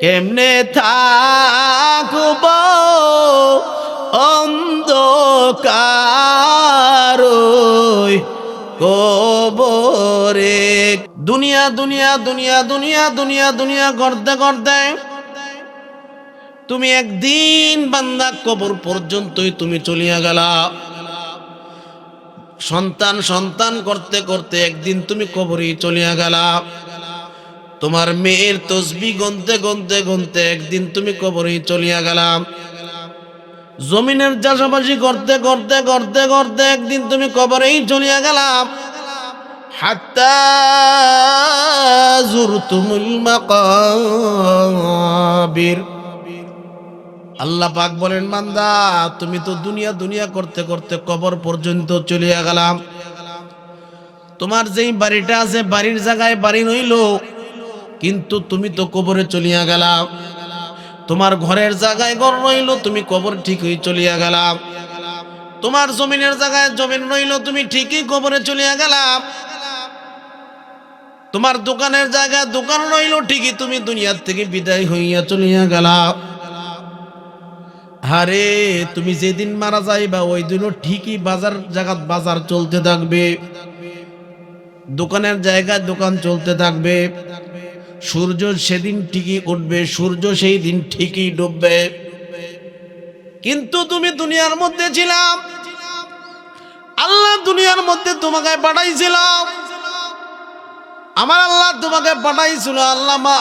কেমনে থাকব অন্ধকার কবরে। দুনিয়া দুনিয়া দুনিয়া দুনিয়া দুনিয়া দুনিয়া করতে করতে তুমি একদিন বান্দা কবর পর্যন্তই তুমি চলিয়া গেলা। সন্তান সন্তান করতে করতে একদিন তুমি কবরে চলিয়া গেলা। তোমার মেয়ের তসবিহ গুনতে গুনতে গুনতে একদিন তুমি কবরে চলিয়া গেলা। জমিনের চাষাবাসি করতে করতে করতে করতে একদিন তুমি কবরেই চলিয়া গেলা। হাত্তা যুরতুমুল মাকাবির। আল্লাহ পাক বলেন, বান্দা তুমি তো দুনিয়া দুনিয়া করতে করতে কবর পর্যন্ত চলিয়া গেলাম। তোমার যেই বাড়িটা আছে বাড়ির জায়গায় বাড়ি রইল, কিন্তু তুমি তো কবরে চলিয়া গেলা। তোমার ঘরের জায়গায় ঘর রইল, তুমি কবর ঠিকই চলিয়া গেলা। তোমার জমিনের জায়গায় জমিন রইল, তুমি ঠিকই কবরে চলিয়া গেলা। তোমার দোকানের জায়গায় দোকান রইল, ঠিকই তুমি দুনিয়ার থেকে বিদায় হইয়া চলিয়া গেলা। আরে তুমি যেদিন মারা যাইবা ওই দিনও ঠিকই বাজার জায়গা বাজার চলতে থাকবে, দোকানের জায়গায় দোকান চলতে থাকবে। সূর্য সেদিন ঠিকই উঠবে, সূর্য সেই দিন ঠিকই ডুববে। কিন্তু তুমি দুনিয়ার মধ্যে ছিলাম, আল্লাহ দুনিয়ার মধ্যে তোমাকে পাঠাইছিলাম। আমার আল্লাহ তোমাকে পাঠাইছিল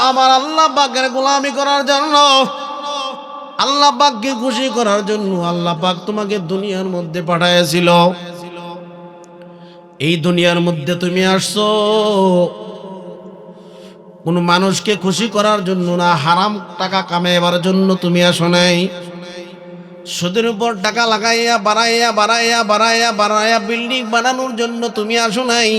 আমার আল্লাহ পাকের গোলামি করার জন্য, আল্লাহ পাককে খুশি করার জন্য আল্লাহ পাক তোমাকে দুনিয়ার মধ্যে পাঠাইছিল। এই দুনিয়ার মধ্যে তুমি আসছো কোন মানুষকে খুশি করার জন্য না, হারাম টাকা কামাইবার জন্য তুমি আসো নাই। সুদের উপর টাকা লাগাইয়া বাড়াইয়া বাড়াইয়া বাড়াইয়া বাড়াইয়া বিল্ডিং বানানোর জন্য তুমি আসো নাই।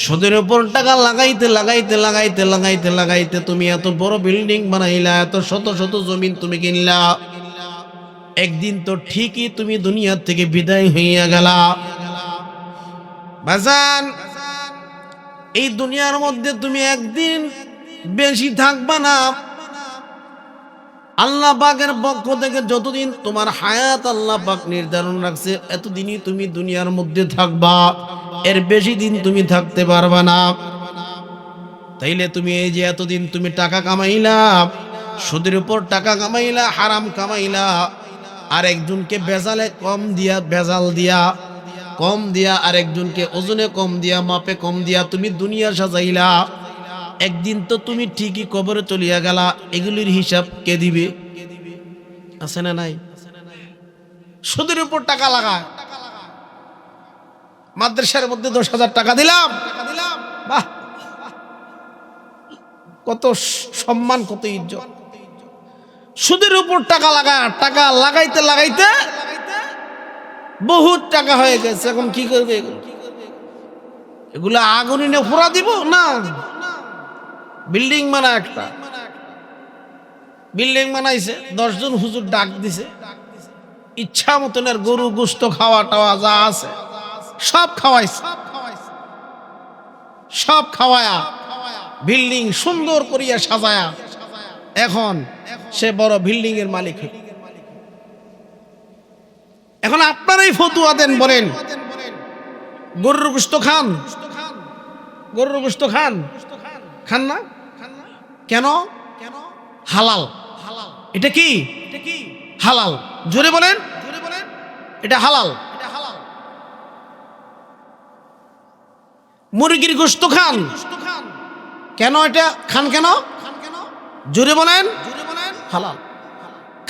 সুদের উপর টাকা লাগাইতে লাগাইতে লাগাইতে লাগাইতে লাগাইতে তুমি এত বড় বিল্ডিং বানাইলা, এত শত শত জমিন তুমি কিনলা। একদিন তো ঠিকই তুমি দুনিয়া থেকে বিদায় হইয়া গেলা। বাজান, এই দুনিয়ার মধ্যে তুমি একদিন বেশি থাকবা না। আল্লাহ পাকের পক্ষ থেকে যতদিন তোমার হায়াত আল্লাহ পাক নির্ধারণ রাখছে, এতদিনই তুমি দুনিয়ার মধ্যে থাকবা, এর বেশি দিন তুমি থাকতে পারবা না। তাইলে তুমি এই যে এতদিন তুমি টাকা কামাইলা, সুদের উপর টাকা কামাইলা, হারাম কামাইলা, আর একজনকে বেজালে কম দিয়া, বেজাল দিয়া কম দিয়া, আর একজনকে ওজনে কম দিয়া, মাপে কম দিয়া তুমি দুনিয়া সাজাইলা। একদিন তো তুমি ঠিকই কবরে চলিয়া গেলা। এগুলির হিসাব কে দিবে? আছে না নাই? সুদের উপর টাকা লাগায়, মাদ্রাসার মধ্যে 10,000 টাকা দিলাম, বাহ, কত সম্মান, কত ইজ্জত। সুদের উপর টাকা লাগা, টাকা লাগাইতে লাগাইতে বহুত টাকা হয়ে গেছে। এখন কি করবে? এগুলো আগুন এনে ফোড়া দিব না? বিল্ডিং বানা, একটা বিল্ডিং বানাইছে, 10 জন হুজুর ডাক দিছে, ইচ্ছা মতনের গরু গোস্ত খাওয়া টাওয়া যা আছে সব খাওয়াইছে। সব খাওয়ায়া বিল্ডিং সুন্দর করিয়া সাজায়া এখন সে বড় বিল্ডিং এর মালিক। এখন আপনারাই ফতুয়া দেন, বলেন গরুর গোস্ত খান? গরুর গোস্ত খান? খান না কেন? হালাল। এটা কি হালাল? জোরে বলেন, এটা হালাল। মুরগির গোস্ত খান কেন? এটা খান কেন? জোরে বলেন, হালাল।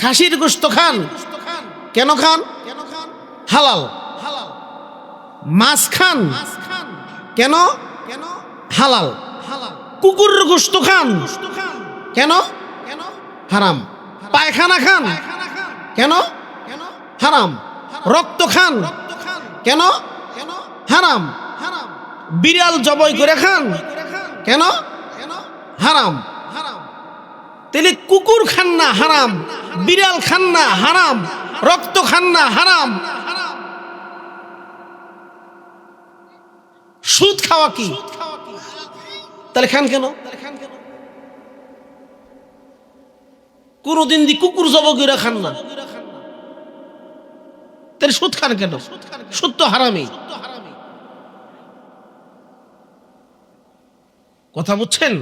খাসির গোস্ত খান কেন? খান, হালাল। মাছ খান কেন? হালাল। কুকুরের গোস্ত খান কেন? হারাম। পায়খানা খান কেন? হারাম। রক্ত খান কেন? হারাম। বিড়াল জবাই করে খান কেন? হারাম। তাহলে কুকুর খান না হারাম, বিড়াল খান না হারাম, রক্ত খান না হারাম, সুদ খাওয়া কি? তাহলে খান কেন? কোনোদিন দি কুকুর জবাই করে খান না, তাহলে সুদ খান কেন? সুদ তো হারামি। কথা বুঝছেন?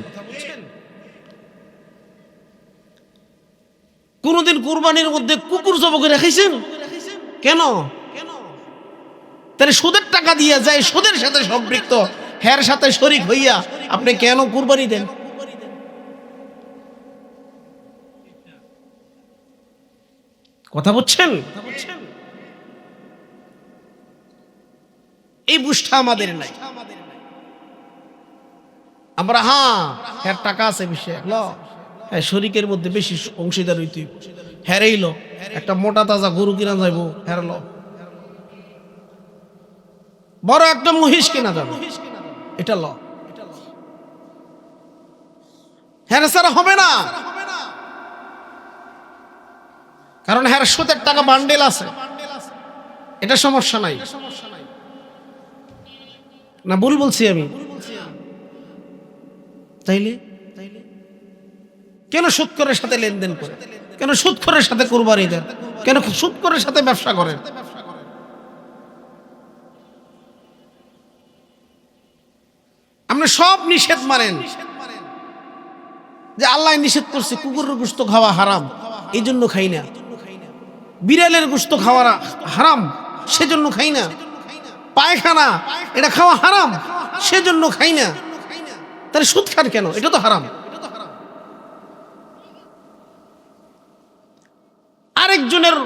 কোনদিন কুরবানির মধ্যে কুকুর জবাই করে খাইছেন কেন? তাহলে সুদের টাকা দিয়ে যায়, সুদের সাথে সম্পৃক্ত, হের সাথে শরীক হইয়া আপনি কেন কুরবানি দেন? কথা বুঝছেন? এই বুঝটা আমাদের নাই। আমরা হ্যাঁ টাকা আছে বিষয় হ্যাঁ শরীকের মধ্যে বেশি অংশীদার হইতে হেরেইল, একটা মোটা তাজা গরু কিনা যাইব, হেরল বড় একটা মহিষ কিনা যাবে, এটা ল হ্যাঁ স্যার হবে না, কারণ হ্যাঁ সুদের টাকা বান্ডেল আছে, এটা সমস্যা নাই না? ভুল বলছি আমি? তাইলে কেন সুদখোরের সাথে লেনদেন করে? কেন সুদখোরের সাথে কুরবানি দেন? কেন সুদখোরের সাথে ব্যবসা করেন? আপনি সব নিষেধ মানেন যে আল্লাহ নিষেধ করছে কুকুরের গোশত খাওয়া হারাম, এই জন্য খাই না। বিড়ালের গোশত খাওয়া হারাম, সেজন্য খাই না। পায়খানা এটা খাওয়া হারাম, সেজন্য খাই না। তাহলে সুদ খান কেন? এটা তো হারাম। আরেকজনের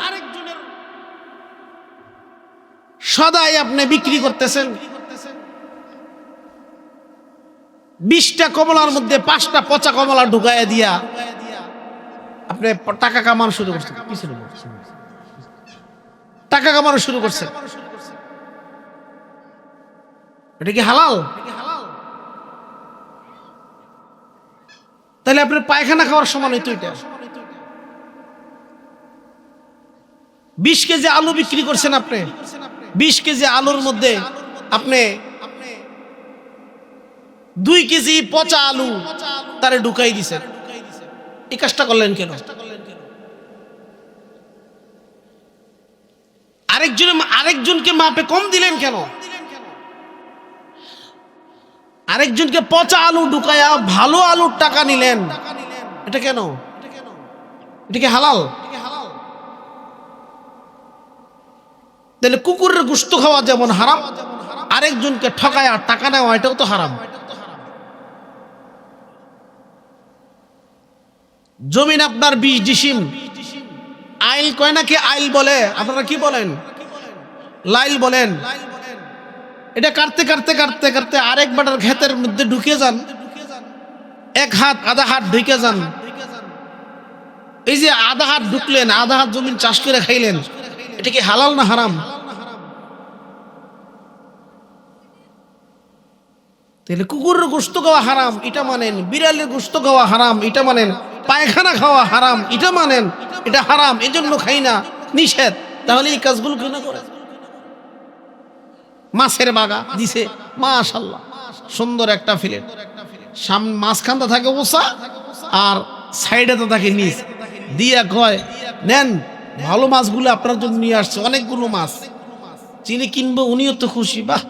সদাই আপনি বিক্রি করতেছেন, 20টা কমলার মধ্যে 5টা পচা কমলা ঢুকাইয়া দিয়া আপনি টাকা কামানো শুরু করছেন। টাকা কামানো শুরু করছেন, এটা কি হালাল? তাহলে আপনার পায়খানা খাওয়ার সমান হইতো এটা। 20 কেজি আলু বিক্রি করছেন আপনি, 20 কেজি আলুর মধ্যে আপনি 2 কেজি পচা আলু তারে ঢুকাই দিছেন। এই কাজটা করলেন কেন? আরেকজনকে মাপে কম দিলেন কেন? আরেকজনকে পচা আলু ঢুকায়া ভালো আলুর টাকা নিলেন, এটা কেন? এটা কি হালাল? তাহলে কুকুরের গোশত খাওয়া যেমন হারাম, আরেকজনকে ঠকায়া টাকা নেওয়া এটাও তো হারাম। জমিন আপনার 20 ডিসিম, আইল কয় নাকি আইল বলে, আপনারা কি বলেন? লাইল বলেন। এটা কাটতে কাটতে কাটতে কাটতে আরেক বাটার ক্ষেতের মধ্যে ঢুকে যান, এক হাত আধা হাত ঢুকে যান। এই যে আধা হাত ঢুকলেন, আধা হাত জমিন চাষ করে খাইলেন, এটা কি হালাল না হারাম? তাহলে কুকুরের গোশত খাওয়া হারাম এটা মানেন, বিড়ালের গোশত খাওয়া হারাম এটা মানেন, পায়খানা খাওয়া হারাম এটা মানেন, এটা হারাম এজন্য খাই না, নিষেধ। তাহলে এই কাজগুলো কেন করে? মাছের বাগা দিছে, মাশাআল্লাহ সুন্দর একটা ফিলেট, সামনে মাঝখানটা থাকে ওসা আর সাইডে তো থাকে নিচ দিয়া, কয় নেন ভালো মাছগুলো আপনার জন্য নিয়ে আসছে, অনেকগুলো মাছ, চিনি কিনবো। উনিও তো খুশি, বাহ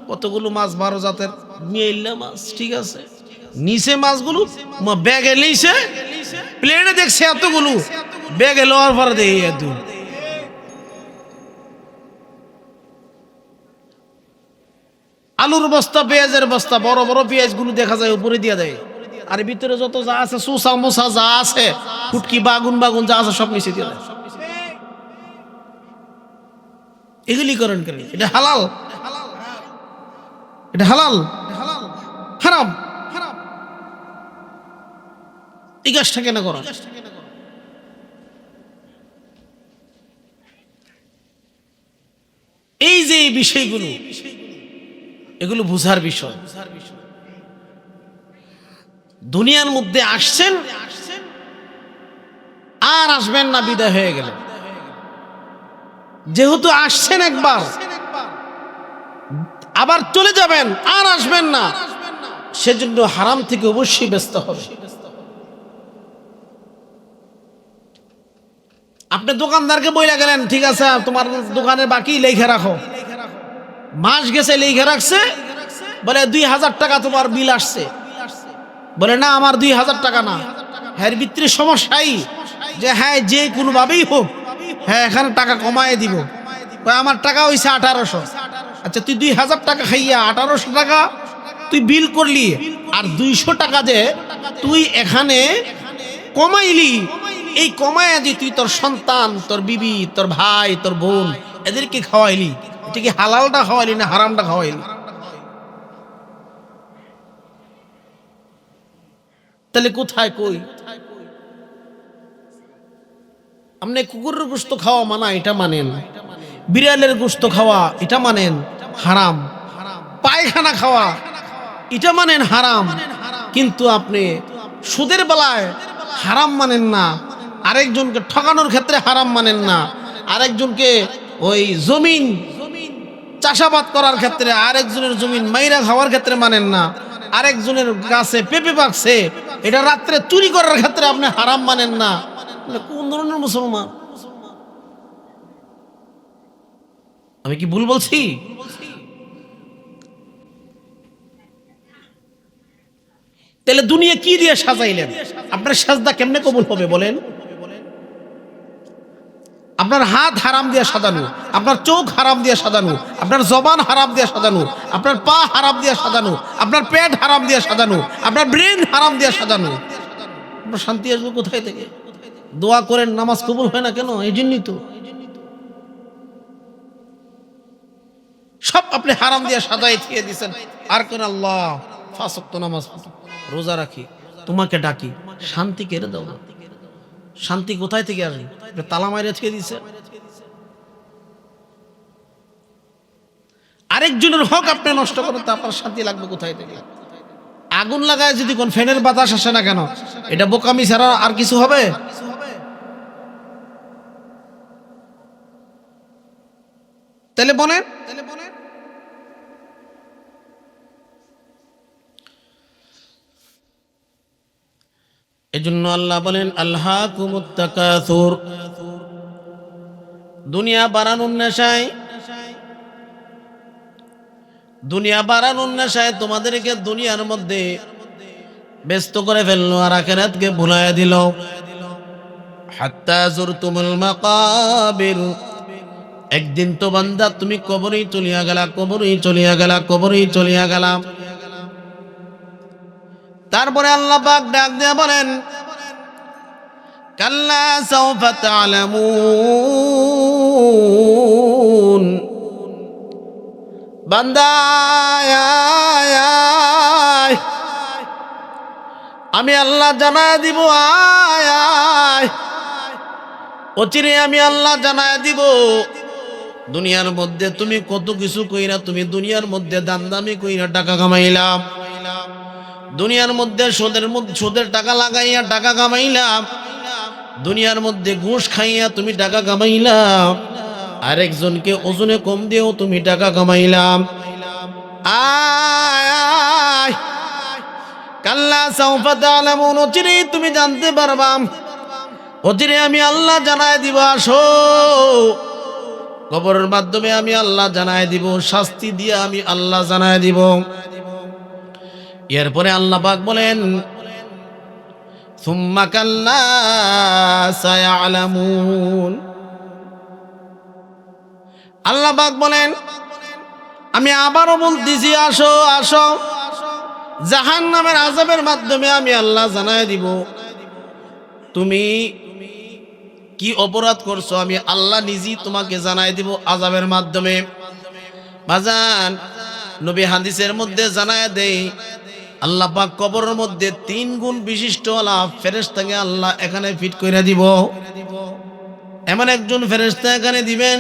কতগুলো মাছ, 12 জাতের নিয়ে এলাম মাছ, ঠিক আছে। নিচে মাছগুলো ব্যাগে লইছে, প্লেটে দেখছে এতগুলো, ব্যাগে লওয়ার পরে দেখি এত। আলুর বস্তা, পেঁয়াজের বস্তা, বড় বড় পেঁয়াজ গুলো দেখা যায় উপরে দিয়ে দেয়, আর ভিতরে যত যা আছে সুসা মোসা যা আছে, ফুটকি বাগুন বাগুন যা আছে সব নিচে দিয়ে দেয়। এগুলি করেন কেন? এটা হালাল? এটা হালাল? হারাম? এই কাজটা কেন করেন? এই যে এই বিষয়গুলো, এগুলো বুঝার বিষয়। দুনিয়ার মধ্যে আসছেন আর আসবেন না, বিদায় হয়ে গেলেন। যেহেতু আসছেন একবার, আবার চলে যাবেন, আর আসবেন না, সেজন্য হারাম থেকে অবশ্যই ব্যস্ত হবে। আপনি দোকানদারকে বইলা গেলেন, ঠিক আছে তোমার দোকানে বাকি লেখা রাখো, মাস গেছে লেখা রাখছে, বলে 2000 টাকা তোমার বিল আসছে, বলে না আমার 2000 টাকা না, হ্যাঁ ভিতরে সমস্যাই যে হ্যাঁ যে কোনোভাবেই হোক হ্যাঁ এখানে টাকা কমায় দিব, আমার টাকা হইছে 1800। আচ্ছা তুই 2000 টাকা খাইয়া 1800 টাকা তুই বিল করলি, আর 200 টাকা যে তুই এখানে কমাইলি, এই কমায় যে তুই তোর সন্তান, তোর বিবি, তোর ভাই, তোর বোন এদেরকে খাওয়াইলি, এটা কি হালালটা খাওয়াইলি না হারামটা খাওয়াইলি? তাহলে কোথায় কই? আপনি কুকুরের গোশত খাওয়া মানা এটা মানেন, বিড়ালের গোশত খাওয়া এটা মানেন হারাম, পায়খানা খাওয়া এটা মানেন হারাম, কিন্তু আপনি সুদের বেলায় হারাম মানেন না, আরেকজনকে ঠকানোর ক্ষেত্রে হারাম মানেন না, আরেকজনকে ওই জমিন চাষাবাদ করার ক্ষেত্রে আরেকজনের জমিন মাইরা খাওয়ার ক্ষেত্রে মানেন না, আরেকজনের গাছে পেঁপে পাকছে এটা রাত্রে চুরি করার ক্ষেত্রে আপনি হারাম মানেন না। কোন ধরনের মুসলমান? আমি কি ভুল বলছি? তাহলে দুনিয়া কি দিয়ে সাজাইলেন? আপনার সাজদা কেমনে কবুল হবে বলেন? আপনার হাত হারাম দিয়ে সাজানো, আপনার চোখ হারাম দিয়ে সাজানো, আপনার জবান হারাম দিয়ে সাজানো, আপনার পা হারাম দিয়ে সাজানো, আপনার পেট হারাম দিয়ে সাজানো, আপনার ব্রেন হারাম দিয়ে সাজানো, আপনার শান্তি আসবে কোথায় থেকে? দোয়া করেন নামাজ কবুল হয় না কেন? এই জন্যই তো সব আপনি হারাম দিয়ে সাজাই দিয়ে দিচ্ছেন। আর কোন আল্লাহ 5 ওয়াক্ত নামাজ রোজা রাখি, তোমাকে ডাকি, শান্তি কেড়ে দাও না। শান্তি কোথায় থেকে আসবে? তালা মাইরে ছেড়ে দিচ্ছে। আরেকজনের হক আপনি নষ্ট করেন, তা আপনার শান্তি লাগবে কোথায় থেকে? আগুন লাগায় যদি কোন ফ্যানের বাতাস আসে না কেন, এটা বোকামি ছাড়া আর কিছু হবে? তাহলে বলেন, এজন্য আল্লাহ বলেন আল্লাহকুমুত তাকাসুর, দুনিয়া বাড়ানোর নেশায়, দুনিয়া বাড়ানোর নেশায় তোমাদেরকে দুনিয়ার মধ্যে ব্যস্ত করে ফেললো আর আখিরাতকে ভুলাইয়া দিল। হাত্তা যুরতুমুল মাকাবির, একদিন তো বান্দা তুমি কবরেই চলিয়া গেলা, কবরেই চলিয়া গেলা, কবরেই চলিয়া গেলা। তারপরে আল্লাহ পাক ডাক দিয়ে বলেন কাল্লা সাউফা তা'লামুন, বান্দা আমি আল্লাহ জানায় দিব, আয় আয় অচিরে আমি আল্লাহ জানায় দিব। দুনিয়ার মধ্যে তুমি কত কিছু কইরা, তুমি দুনিয়ার মধ্যে দামদামি কইরা টাকা কামাইলাম, দুনিয়ার মধ্যে সুদের টাকা লাগাইয়া টাকা কামাইলাম, দুনিয়ার মধ্যে ঘুষ খাইয়া তুমি টাকা কামাইলাম, আরেকজনকে ওজনে কম দিয়েও তুমি টাকা কামাইলাম। আয় আয় কাল্লা সাউফা তা'লামুন, অচিরেই তুমি জানতে পারবা, অচিরে আমি আল্লাহ জানায় দিব। আসো, কবরের মাধ্যমে আমি আল্লাহ জানায় দিব, শাস্তি দিয়ে আমি আল্লাহ জানায় দিব। এরপরে আল্লাহ পাক বলেন সুম্মা কাল্লা সায়ালামুন, আল্লাহ পাক বলেন আমি আবারও বলতেছি, আসো আসো, জাহান্নামের আযাবের মাধ্যমে আমি আল্লাহ জানায় দিব তুমি কি অপরাধ করছো, আমি আল্লাহ নিজেই তোমাকে জানায় দিব আযাবের মাধ্যমে। বাজান, নবী হাদিসের মধ্যে জানায় দেই আল্লাহ পাক কবরের মধ্যে 3 গুণ বিশিষ্ট আলা ফেরেশতাকে আল্লাহ এখানে ফিট কইরা দিব। এমন একজন ফেরেশতা এখানে দিবেন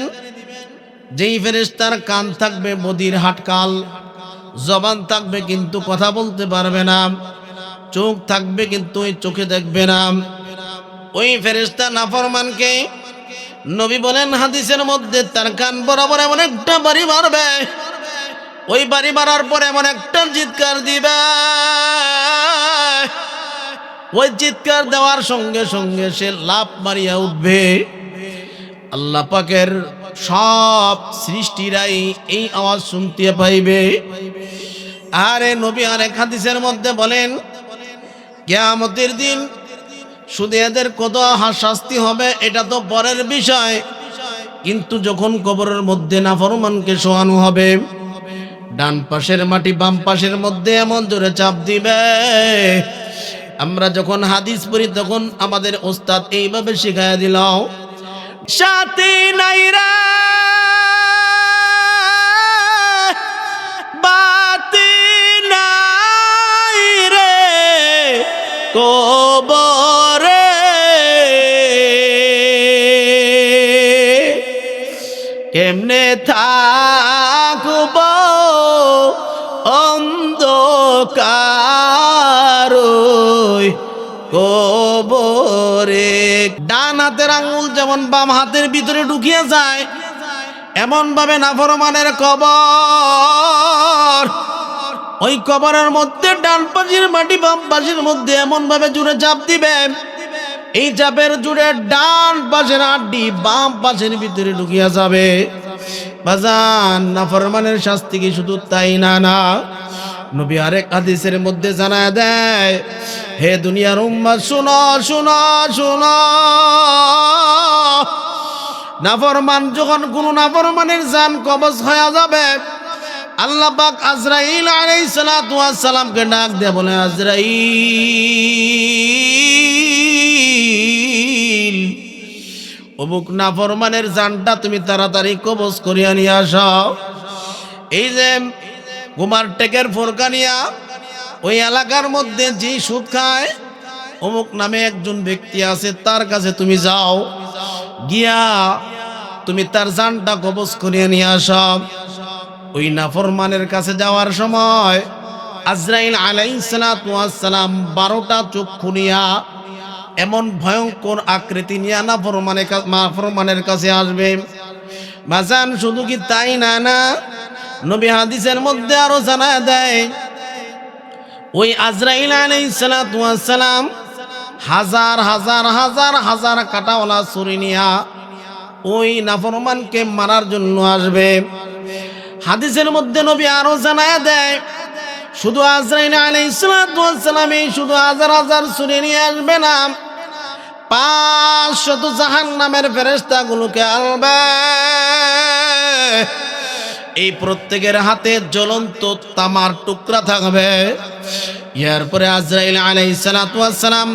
যেই ফেরেশতার কান থাকবে বদির হাটকাল, জবান থাকবে কিন্তু কথা বলতে পারবে না, চোখ থাকবে কিন্তু ওই চোখে দেখবে না। ওই ফেরেশতা নাফরমানকে নবী বলেন হাদিসের মধ্যে তার কান বরাবর এমন একটা বাড়ি মারবে, ওই বাড়ি মারার পর এমন একটা চিৎকার দিবে, ওই চিৎকার দেওয়ার সঙ্গে সঙ্গে সে লাফ মারিয়া উঠবে। আল্লাহ পাকের সব সৃষ্টিরাই এই আওয়াজ শুনতে পাইবে। আরে নবী আরেক হাদিসের মধ্যে বলেন, কিয়ামতের দিন শুধু এদের কত শাস্তি হবে এটা তো পরের বিষয়, কিন্তু যখন কবরের মধ্যে নাফরমানকে শোয়ানো হবে, ডান পাশের মাটি বাম পাশের মধ্যে এমন জোরে চাপ দিবে। আমরা যখন হাদিস পড়ি তখন আমাদের ওস্তাদ এইভাবে শিখাইয়া দিল, সাথে নাইরা বাতি নাই রে কবরে, কেমনে থাকব অন্ধকার কবরে। ডান হাতের আঙ্গুল যেমন বাম হাতের ভিতরে ঢুকিয়ে যায়, এমন ভাবে নাফরমানের কবর, ওই কবরের মধ্যে ডান পাশের মাটি বাম পাশের মধ্যে এমন ভাবে জুড়ে চাপ দিবে, এই চাপের জুড়ে ডান পাশের হাড্ডি বাম পাশের ভিতরে ঢুকিয়া যাবে। বাজান, নাফরমানের শাস্তি কি শুধু তাই না, না নবী আরেক হাদিসের মধ্যে জানায় দেয়, হে দুনিয়ার উম্মত শুনো শুনো শুনো, নাফরমান যখন কোন নাফরমানের জান কবজ হয়ে যাবে, আল্লাহ পাক আজরাইল আলাইহিস সালাতু ওয়াস সালামকে ডাক দিয়ে বলে, আজরাইল, অমুক নাফরমানের জানটা তুমি তাড়াতাড়ি কবজ করিয়া নিয়ে আসো। এই যে কুমার টেকের ফোরকানিয়া ওই এলাকার মধ্যে যে সুদ খায়, অমুক নামে একজন ব্যক্তি আছে, তার কাছে তুমি যাও, গিয়া তুমি তার জানটা কবজ করিয়া নিয়ে আসো। ওই নাফরমানের কাছে যাওয়ার সময় আজরাইল আলাইহিস সালাতু ওয়াস সালাম 12টা চক্ষু নিয়া এমন ভয়ঙ্কর আকৃতি নিয়ে নাফরমানের কাছে আসবে। বাজান, শুধু কি তাই না, না নবী হাদিসের মধ্যে আরো জানায় দেয়, ওই আজরাইল আলাইহিস সালাতু ওয়াস সালাম হাজার হাজার হাজার হাজার কাটাওয়ালা ছুরি নিয়া ওই নাফরমানকে মারার জন্য আসবে। হাদিসের মধ্যে নবী আরো জানায় দেয়, শুধু আজরাইল আলাইহিস সালাতু ওয়াস সালাম এই শুধু হাজার হাজার ছুরি নিয়ে আসবে না, 500 জাহান্নামের ফেরেশতাগুলোকে আনবে। এই প্রত্যেকের হাতে জ্বলন্ত তামার টুকরা থাকবে। এরপরে আজরাইল আলাইহিস সালাতু ওয়াস সালাম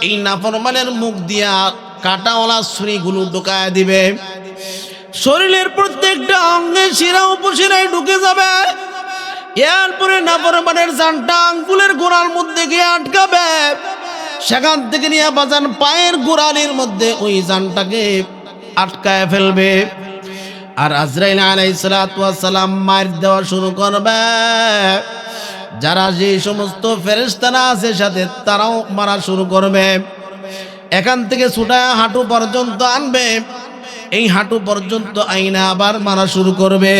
এই নাফরমানের মুখ দিয়া কাটাওয়ালা ছুরিগুলো ঢুকায় দিবে, শরীরের প্রত্যেকটা অঙ্গে শিরা উপশিরায় ঢুকে যাবে। এরপরে নাফরমানের জানটা আঙ্গুলের গোড়ার মধ্যে গিয়ে আটকাবে, সেখান থেকে নিয়ে বাজান পায়ের গোড়ালির মধ্যে ওই জানটাকে আটকায় ফেলবে। আর আজরাইল আলাইহিস সালাতু ওয়াস সালাম মার দেওয়া শুরু করবে। যারা যে সমস্ত ফেরেশতারা আছে সাথে, তারাও মারা শুরু করবে। এখান থেকে ছুটায় হাঁটু পর্যন্ত আনবে, এই হাঁটু পর্যন্ত আইনা আবার মারা শুরু করবে।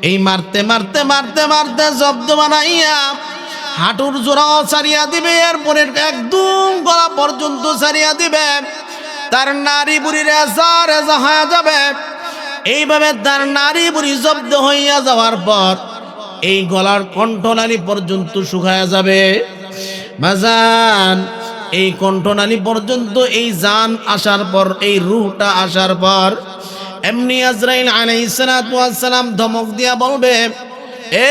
এই মারতে মারতে মারতে মারতে জব্দ বানাইয়া হাঁটুর জোড়াও ছাড়িয়া দিবে, এরপরে একদম গলা পর্যন্ত ছাড়িয়া দিবে। তার নারী বুড়ি রেজা রেজা হয়ে যাবে। এইভাবে তার নারী বুড়ি জব্দ হইয়া যাওয়ার পর এই গলার কণ্ঠনালী পর্যন্ত শুকায়া যাবে। বাজান, এই কণ্ঠনালী পর্যন্ত এই জান আসার পর, এই রূহটা আসার পর, এমনি আজরাইল আলাইহিস সালাতু ওয়াস সালাম ধমক দিয়া বলবে, এ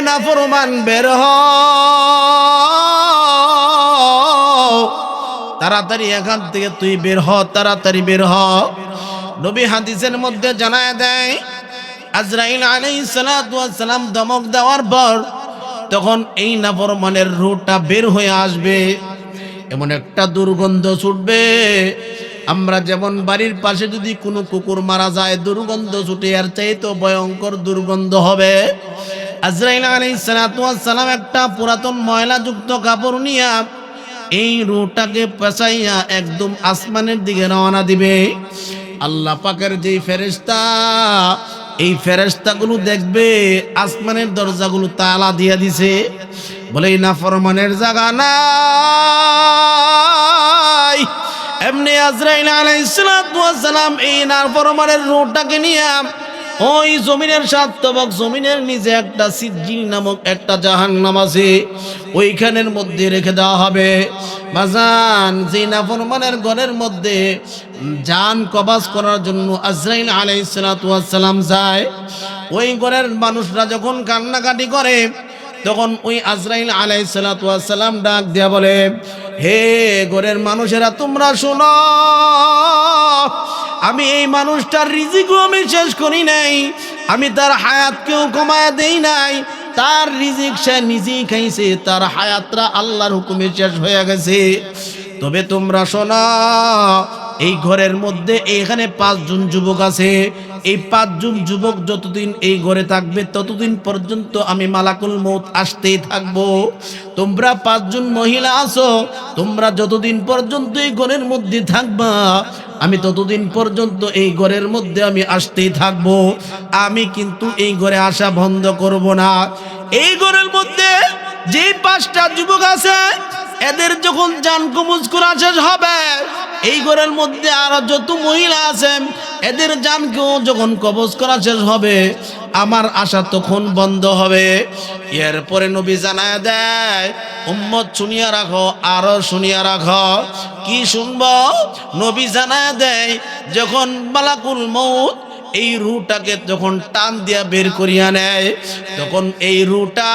নাফরমান বের হও, তাড়াতাড়ি এখান থেকে তুই বের হ, তাড়াতাড়ি বের হ। নবী হাদিসের মধ্যে জানায় দেয়, আজরাইল আলাইহিস সালাতু ওয়াস সালাম ধমক দেওয়ার পর তখন এই নাফরমানের রূহটা বের হয়ে আসবে। এমন একটা দুর্গন্ধ ছুটবে, আমরা যেমন বাড়ির পাশে যদি কোনো কুকুর মারা যায় দুর্গন্ধ ছুটে, আর চাইতে ভয়ঙ্কর দুর্গন্ধ হবে। আজরাইল আলাইহিস সালাতু ওয়াস সালাম একটা পুরাতন ময়লাযুক্ত কাপড় নিয়ে এই রূহটাকে পেঁচাইয়া একদম আসমানের দিকে রওনা দিবে। আল্লাহ পাকের যে ফেরেশতা, এই ফেরেশতাগুলো দেখবে আসমানের দরজাগুলো তালা দিয়ে দিছে, বলে নাফরমানের জায়গা নাই, এমনি আজরাইল আলাইহিস সালাতু ওয়াস সালাম এই নাফরমানের রূহটাকে নিয়ে ওই জমিনের 7 তবক জমিনের নিচে একটা সিজ্জিল নামক একটা জাহান্নাম আছে, ওইখানের মধ্যে রেখে দেওয়া হবে। বাজান, যে নাফরমানের ঘরের মধ্যে জান কবাজ করার জন্য আজরাইল আলাইহিস সালাতু ওয়াস সালাম যায়, ওই ঘরের মানুষরা যখন কান্নাকাটি করে, তখন ওই আজরাইল আলাইহিস সালাতু ওয়াস সালাম ডাক দিয়া বলে, হে ঘরের মানুষেরা তোমরা শোনো, আমি এই মানুষটার রিজিকও আমি শেষ করি নাই, আমি তার হায়াতকেও কমায় দেই নাই, তার রিজিক সে নিজেই খাইছে, তার হায়াতটা আল্লাহর হুকুমে শেষ হয়ে গেছে। তবে তোমরা শোনো, এই ঘরের মধ্যে এখানে 5 জন যুবক আছে, এই 5 জন যুবক যতদিন এই ঘরে থাকবে ততদিন পর্যন্ত আমি মালাকুল মউত আসতেই থাকবো। তোমরা 5 জন মহিলা আছো, তোমরা যতদিন পর্যন্ত এই ঘরের মধ্যে থাকবা আমি ততদিন পর্যন্ত এই ঘরের মধ্যে আমি আসতেই থাকবো, আমি কিন্তু এই ঘরে আসা বন্ধ করব না। এই ঘরের মধ্যে যে 5টা যুবক আছে এদের যখন জান কবজ করা শেষ হবে, এই ঘরের মধ্যে আরো যত মহিলা আছে এদের জানকেও যখন কবজ করা শেষ হবে, আমার আশা তখন বন্ধ হবে। এরপরে নবী জানায় দেয়, উম্মত শুনিয়া রাখো, আরো শুনিয়া রাখো। কি শুনবো? নবী জানায় দেয়, যখন মালাকুল মউত এই রুটাকে যখন টান দিয়া বের করিয়া নেয়, তখন এই রুটা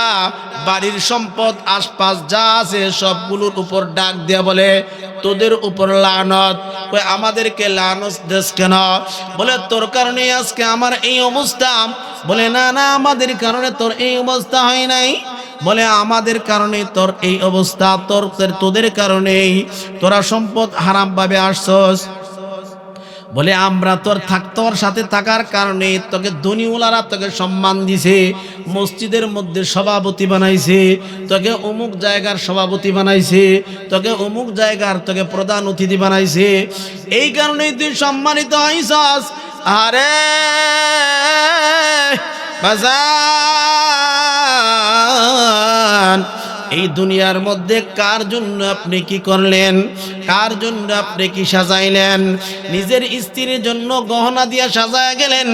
বাড়ির সম্পদ আশপাশ যা আছে সবগুলোর উপর ডাক দিয়া বলে, তোদের উপর লানত। কই আমাদেরকে লানত দেশ কেন? বলে তোর কারণে আজকে আমার এই অবস্থা। বলে না না, আমাদের কারণে তোর এই অবস্থা হয় নাই। বলে আমাদের কারণে তোর এই অবস্থা, তোদের কারণেই, তোরা সম্পদ হারাম ভাবে আসছস। বলে আমরা তোর সাথে থাকার কারণে তোকে ধনীওয়ালারা তোকে সম্মান দিছে, মসজিদের মধ্যে সভাপতি বানাইছে, তোকে অমুক জায়গার সভাপতি বানাইছে, তোকে অমুক জায়গার তোকে প্রধান অতিথি বানাইছে, এই কারণেই তুই সম্মানিত হইছস। আরে বাজান, এই দুনিয়ার মধ্যে কার জন্য আপনি কি করলেন? কার জন্য আপনি কি সাজাইলেন? নিজের স্ত্রীর জন্য গহনা দিয়া সাজায় গেলেন,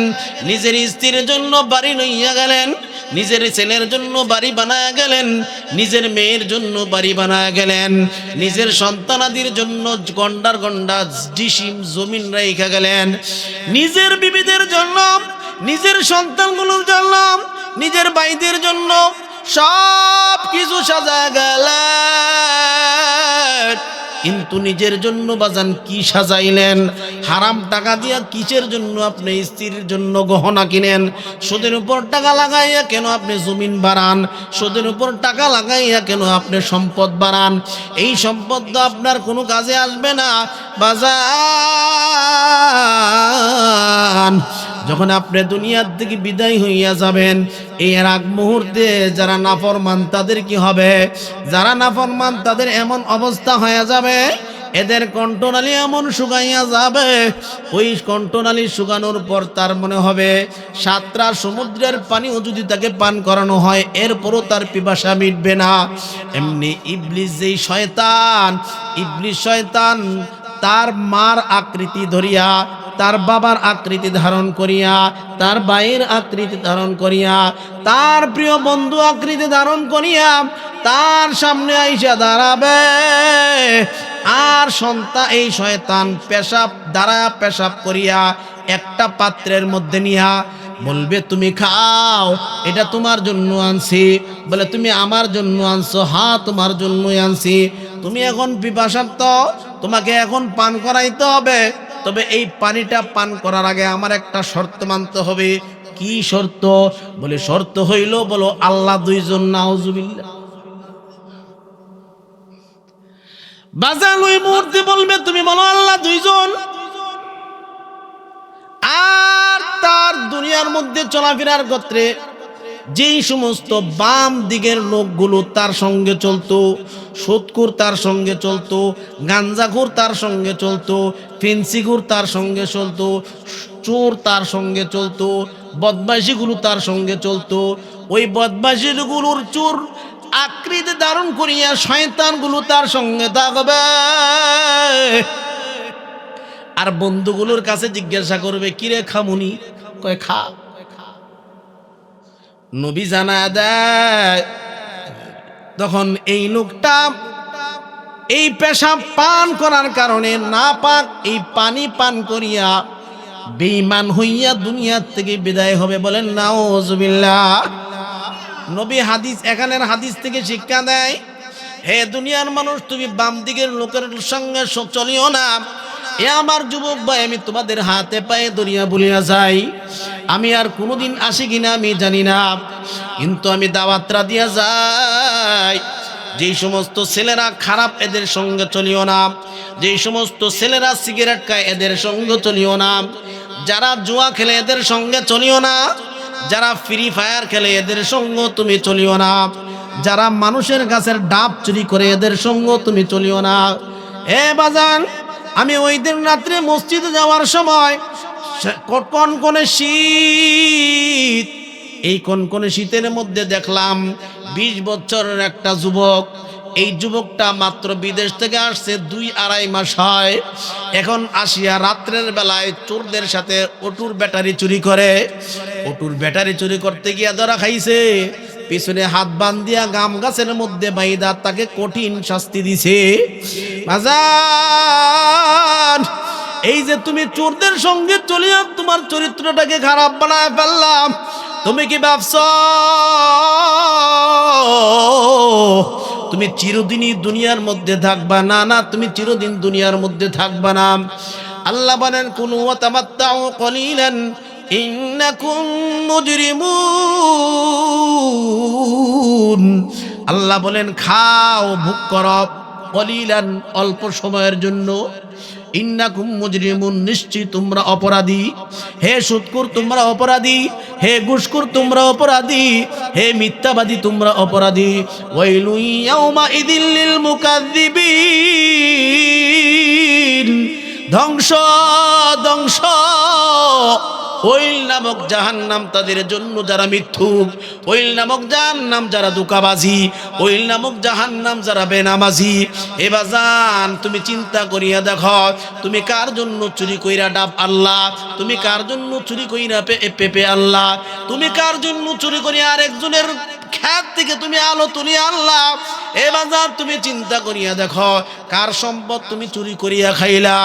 নিজের স্ত্রীর জন্য বাড়ি লইয়া গেলেন, নিজের ছেলের জন্য বাড়ি বানায় গেলেন, নিজের মেয়ের জন্য বাড়ি বানায় গেলেন, নিজের সন্তানাদির জন্য গন্ডার গন্ডা ডিসিম জমিন রেখে গেলেন, নিজের বিবিদের জন্য, নিজের সন্তানগুলোর জন্য, নিজের ভাইদের জন্য সব কিছু সাজায় গেলেন, কিন্তু নিজের জন্য বাজান কি সাজাইলেন? হারাম টাকা দিয়া কিসের জন্য আপনি স্ত্রীর জন্য গহনা কিনেন? সুদের উপর টাকা লাগাইয়া কেন আপনি জমিন বাড়ান? সুদের উপর টাকা লাগাইয়া কেন আপনি সম্পদ বাড়ান? এই সম্পদ তো আপনার কোনো কাজে আসবে না বাজান। যখন আপনি দুনিয়ার থেকে বিদায় হইয়া যাবেন, এর আগ মুহূর্তে যারা নাফরমান তাদের কি হবে? যারা নাফরমান তাদের এমন অবস্থা হয়ে যাবে, এদের কণ্ঠনালী এমন শুকাইয়া যাবে, ওই কণ্ঠনালী শুকানোর পর তার মনে হবে 7টা সমুদ্রের পানিও যদি তাকে পান করানো হয় এরপরও তার পিপাসা মিটবে না। এমনি ইবলিস যেই শয়তান, ইবলিস শয়তান তার মার আকৃতি ধরিয়া, তার বাবার আকৃতি ধারণ করিয়া, তার ভাইয়ের আকৃতি ধারণ করিয়া, তার প্রিয় বন্ধু আকৃতি ধারণ করিয়া তার সামনে আইসা দাঁড়াবে। আর এই শয়তান পেশাব করিয়া একটা পাত্রের মধ্যে নিয়া বলবে, তুমি খাও, এটা তোমার জন্য আনছি। বলে তুমি আমার জন্য আনছো? হ্যাঁ তোমার জন্যই আনছি। তুমি এখন পিপাসার্থ, তোমাকে এখন পান করাইতে হবে, তবে এই পানিটা পান করার আগে আমার একটা শর্ত মানতে হবে। কি শর্ত? বলে শর্ত হইল, বলো আল্লাহ দুইজন। নাউজুবিল্লাহ। বাজান ওই মুহূর্তে বলবে, তুমি বলো আল্লাহ দুইজন। আর তার দুনিয়ার মধ্যে চলাফেরার ক্ষেত্রে যেই সমস্ত বাম দিকের লোকগুলো তার সঙ্গে চলতো, সুদখোর তার সঙ্গে চলতো, গাঞ্জাখোর তার সঙ্গে চলতো, ফেন্সিখোর তার সঙ্গে চলতো, চোর তার সঙ্গে চলতো, বদমাইশিগুলো তার সঙ্গে চলতো, ওই বদমাইশিগুলোর চোর আকৃতি ধারণ করিয়া শয়তানগুলো তার সঙ্গে থাকবে। আর বন্ধুগুলোর কাছে জিজ্ঞাসা করবে কিরে খামুনি, কয় খা। নবী জানা দেয় তখন এই লোকটা এই পেশাব পান করার কারণে নাপাক এই পানি পান করিয়া বেঈমান হইয়া দুনিয়া থেকে বিদায় হবে। বলেন নাউজুবিল্লাহ। নবী হাদিস এখানের হাদিস থেকে শিক্ষা দেয়, হে দুনিয়ার মানুষ, তুমি বাম দিকের লোকের সঙ্গে চলিও না। এ আমার যুবক ভাই, আমি তোমাদের হাতে পায়ে ধরিয়া বলিয়া যাই, আমি আর কোনোদিন আসি কিনা আমি জানি না, কিন্তু আমি দাওয়াতরা দিয়া যাই, যেই সমস্ত ছেলেরা খারাপ এদের সঙ্গে চলিও না, যেই সমস্ত ছেলেরা সিগারেট খায় এদের সঙ্গে চলিও না, যারা জুয়া খেলে এদের সঙ্গে চলিও না, যারা ফ্রি ফায়ার খেলে এদের সঙ্গ তুমি চলিও না, যারা মানুষের গাছের ডাব চুরি করে এদের সঙ্গ তুমি চলিও না। এ বাজান, আমি ওই দিন রাত্রে মসজিদে যাওয়ার সময় কনকনে শীত, এই কনকনে শীতের মধ্যে দেখলাম 20 বছরের একটা যুবক। এই যুবকটা মাত্র বিদেশ থেকে আসছে, 2-2.5 মাস হয়। এখন আসিয়া রাত্রের বেলায় চোরদের সাথে অটোর ব্যাটারি চুরি করে। অটোর ব্যাটারি চুরি করতে গিয়া ধরা খাইছে, পিছনে হাত বান্ধিয়া গাম গাছের মধ্যে বাইদা তাকে কঠিন শাস্তি দিছে। বাজান, এই যে তুমি চোরদের সঙ্গে চলিয়া তোমার চরিত্রটাকে খারাপ বানায় ফেললাম, তুমি কি ভাবছ তুমি চিরদিনই দুনিয়ার মধ্যে থাকবা? না না, তুমি চিরদিন দুনিয়ার মধ্যে থাকবা না। আল্লাহ বলেন কুলু ওয়া তামাত্তাউ কলিলান ইন্নাকুম মুজরিমুন। আল্লাহ বলেন খাও, ভোগ করো, কলিলান অল্প সময়ের জন্য, ইন্নাকুম মুজরিমুন নিশ্চয় তোমরা অপরাধী। হে সুদখোর তোমরা অপরাধী, হে ঘুষখোর তোমরা অপরাধী, হে মিথ্যাবাদী তোমরা অপরাধী। ওয়াইলু ইয়াউমা ইদিল লিল মুকাযযিবিন, ধ্বংস ধ্বংস ওইল নামক জাহান্নাম তাদের জন্য যারা মিথ্যুক, ওইল নামক জাহান্নাম যারা ধোঁকাবাজি, ওইল নামক জাহান্নাম যারা বেনামাজি। এ বাজান, তুমি চিন্তা করিয়া দেখো, তুমি কার জন্য চুরি কইরা ডাব আল্লাহ, তুমি কার জন্য চুরি কইরা পেঁপে আল্লাহ, তুমি কার জন্য চুরি করিয়া আরেকজনের খেত থেকে তুমি আলো তুলি আল্লাহ। এ বাজার, তুমি চিন্তা করিয়া দেখো, কার সম্পদ তুমি চুরি করিয়া খাইলা?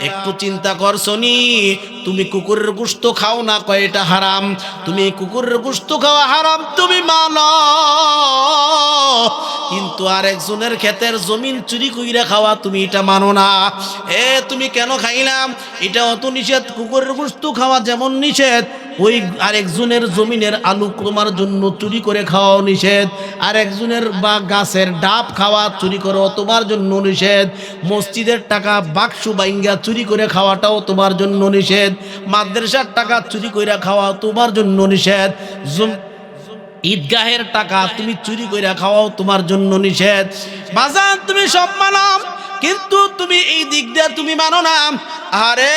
একটু চিন্তা করছনি? তুমি কুকুরের গোশত খাও না, কয়টা হারাম? তুমি কুকুরের গোশত খাওয়া হারাম তুমি মানো, কিন্তু আরেকজনের ক্ষেতের জমিন চুরি কইরা খাওয়া তুমি এটা মানো না। এ তুমি কেন খাইলাম? এটা অত নিষেধ। কুকুরের গোশত খাওয়া যেমন নিষেধ, ওই আরেকজনের জমিনের আলু তোমার জন্য চুরি করে খাওয়াও নিষেধ। আরেকজনের বা গাছের ডাব খাওয়া চুরি করো তোমার জন্য নিষেধ। মসজিদের টাকা বাক্স বাইঙ্গা চুরি করে খাওয়াটাও তোমার জন্য নিষেধ। মাদ্রাসার টাকা চুরি করে খাওয়া তোমার জন্য নিষেধ। ঈদগাহের টাকা তুমি চুরি করে খাওয়াও তোমার জন্য নিষেধ। বাজার, তুমি সব মানো, কিন্তু তুমি এই দিক দিয়ে তুমি মানো না। আরে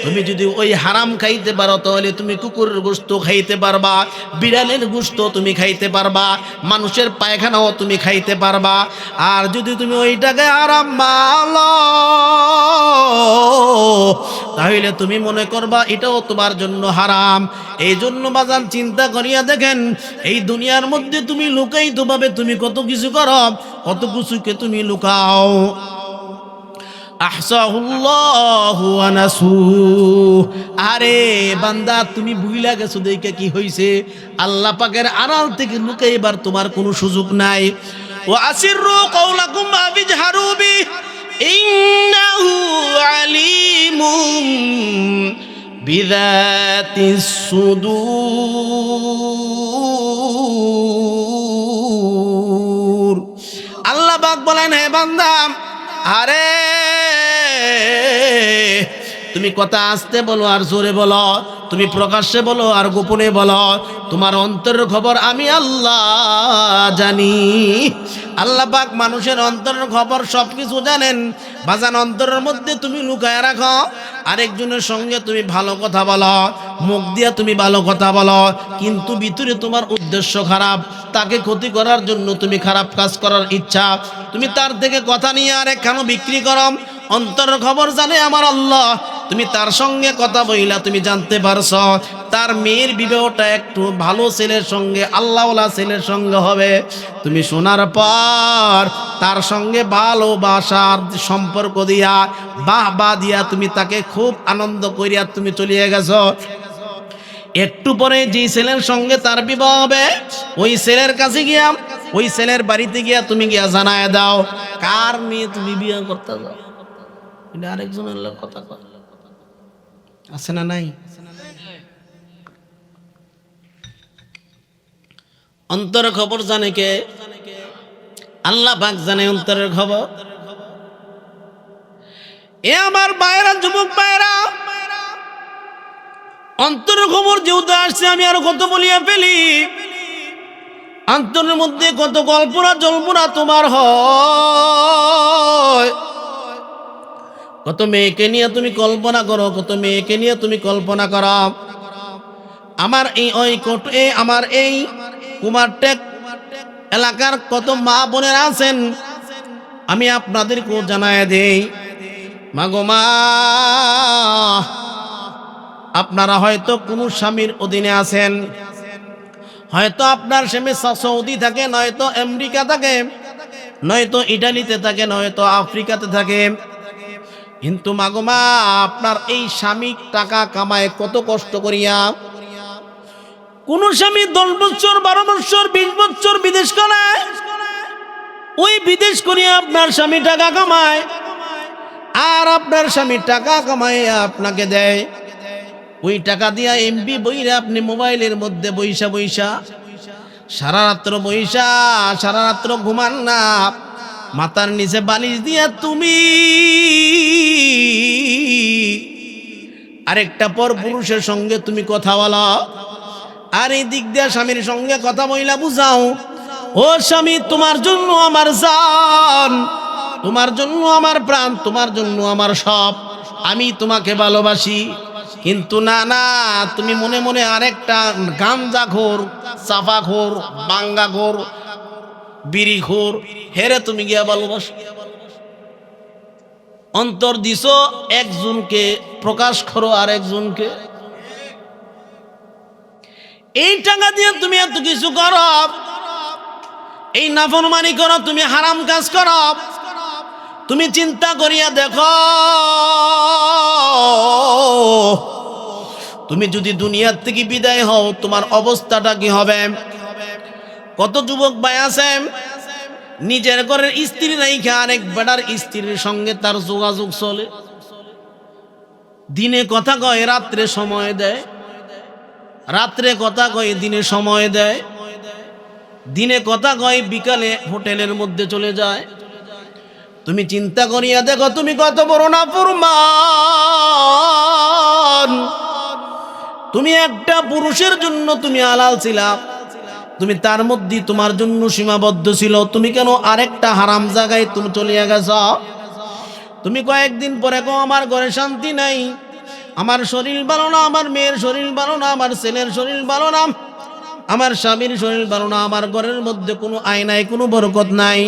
তুমি যদি ওই হারাম খাইতে পারো, তাহলে তুমি কুকুরের গোশত খাইতে পারবা, বিড়ালের গোশত তুমি খাইতে পারবা, মানুষের পায়খানাও তুমি খাইতে পারবা। আর যদি তুমি ওইটাকে হারাম মানো, তাহলে তুমি মনে করবা এটাও তোমার জন্য হারাম। এই জন্য বাজান, চিন্তা করিয়া দেখেন, এই দুনিয়ার মধ্যে তুমি লুকাইতে পাবে, তুমি কত কিছু করো, কত কিছুকে তুমি লুকাও। আহসাহুল্লাহু ওয়া নাসু। আরে বান্দা, তুমি ভুইলা গেছো দেখে কি হইছে? আল্লাহ পাকের আড়াল থেকে লুকাইবার তোমার কোনো সুযোগ নাই। ওয়া আসিররু কাওলাকুম মা বিজহারু বি ইন্নাহু আলিমুম বিযাতিস সুদূর। আল্লাহ পাক বলেন, হে বান্দা, আরে তুমি কথা আস্তে বলো আর জোরে বলো, তুমি প্রকাশ্যে বলো আর গোপনে বলো, তোমার অন্তরের খবর আমি আল্লাহ জানি। আল্লাহ পাক মানুষের অন্তরের খবর সবকিছু জানেন। বাজান, অন্তরের মধ্যে তুমি লুকায় রাখো, আরেকজনের সঙ্গে তুমি ভালো কথা বলো, মুখ দিয়া তুমি ভালো কথা বলো, কিন্তু ভিতরে তোমার উদ্দেশ্য খারাপ, তাকে ক্ষতি করার জন্য তুমি খারাপ কাজ করার ইচ্ছা, তুমি তার থেকে কথা নিয়ে আরেক খানো বিক্রি করো। অন্তরের খবর জানে আমার আল্লাহ। তুমি তার সঙ্গে কথা বইলা তুমি জানতে পারছো তার মেয়ের বিবাহটা একটু ভালো ছেলের সঙ্গে, আল্লাহওয়ালা ছেলের সঙ্গে হবে। তুমি শোনার পর তার সঙ্গে ভালোবাসার সম্পর্ক দিয়া বাহবা দিয়া তুমি তাকে খুব আনন্দ করিয়া তুমি চলিয়ে গেছো। একটু পরে যে ছেলের সঙ্গে তার বিবাহ হবে, ওই ছেলের কাছে গিয়া, ওই ছেলের বাড়িতে গিয়া তুমি গিয়া জানায় দাও কার মেয়ে তুমি বিয়ে করতে যাও। এটা আরেকজনের লোক কথা কয়, আছে না নাই? অন্তরের খবর জানে কে? আল্লাহ পাক জানে অন্তরের খবর। এ আমার ভাইরা, যুবক ভাইরা, অন্তরের খবর যেহেতু আসছে আমি আরো কত বলিয়া ফেলি। অন্তরের মধ্যে কত কল্পনা জল্পনা তোমার হয়, কত মেয়েকে নিয়ে তুমি কল্পনা করো, কত মেয়েকে নিয়ে তুমি কল্পনা করো। আমার এই আমার এই কুমারটেক এলাকার কত মা বোনেরা আছেন, আমি আপনাদেরকেও জানায় দেই, মাগো মা, আপনারা হয়তো কোনো স্বামীর অধীনে আছেন, হয়তো আপনার স্বামী সৌদি থাকে, নয়তো আমেরিকা থাকে, নয়তো ইটালিতে থাকে, নয়তো আফ্রিকাতে থাকে। কিন্তু মাগো মা, আপনার এই স্বামী টাকা কামায় কত কষ্ট করিয়া। কোন স্বামী 10 বছর 12 বছর 20 বছর বিদেশ করে, ওই বিদেশ করিয়া আপনার স্বামী টাকা কামায়, আর আপনার স্বামী টাকা কামায় আপনাকে দেয়। ওই টাকা দিয়া এমবি বইরা আপনি মোবাইলের মধ্যে বইসা বইসা সারা রাত্র বইসা, সারা রাত্র ঘুমান না, মাথার নিচে বালিশ দিয়া তুমি আরেকটা পর পুরুষের সঙ্গে তুমি কথা বলো, আর এই দিক দিয়া স্বামীর সঙ্গে কথা বইলা বুঝাও, ও স্বামী, তোমার জন্য আমার জান, তোমার জন্য আমার প্রাণ, তোমার জন্য আমার সব, আমি তোমাকে ভালোবাসি। কিন্তু না না, তুমি মনে মনে আরেকটা গাঞ্জাখোর, চাপাখোর, বাঙ্গাখোর, বিড়িখোর হেরে তুমি গিয়া ভালোবাসো। অন্তর দিছো একজনকে, প্রকাশ করো আর একজনকে। এই টাকা দিয়ে তুমি এত কিছু করো, এই নাফরমানি করো, তুমি হারাম কাজ করো। তুমি চিন্তা করিয়া দেখো, তুমি যদি দুনিয়ার থেকে বিদায় হও তোমার অবস্থাটা কি হবে? কত যুবক ভাই আছে নিজের ঘরের স্ত্রী রাইখা আরেক বেটার স্ত্রীর সঙ্গে তার যোগাযোগ চলে, দিনে কথা কয় রাত্রে সময় দেয়, রাত্রে কথা কয় দিনে সময় দেয়, দিনে কথা কয় বিকালে হোটেলের মধ্যে চলে যায়। তুমি চিন্তা করিয়া দেখো তুমি কত বড় নাফরমান। তুমি একটা পুরুষের জন্য তুমি আলাল ছিলা, তুমি তার মধ্যে তোমার জন্য সীমাবদ্ধ ছিল, তুমি কেন আরেকটা হারাম জায়গায় তুমি চলিয়া গেছ? তুমি কয়েকদিন পরে কো আমার ঘরে শান্তি নাই, আমার শরীর ভালো না, আমার মেয়ের শরীর ভালো না, আমার ছেলের শরীর ভালো না, আমার স্বামীর শরীর ভালো না, আমার ঘরের মধ্যে কোনো আয় নাই, কোনো বরকত নাই।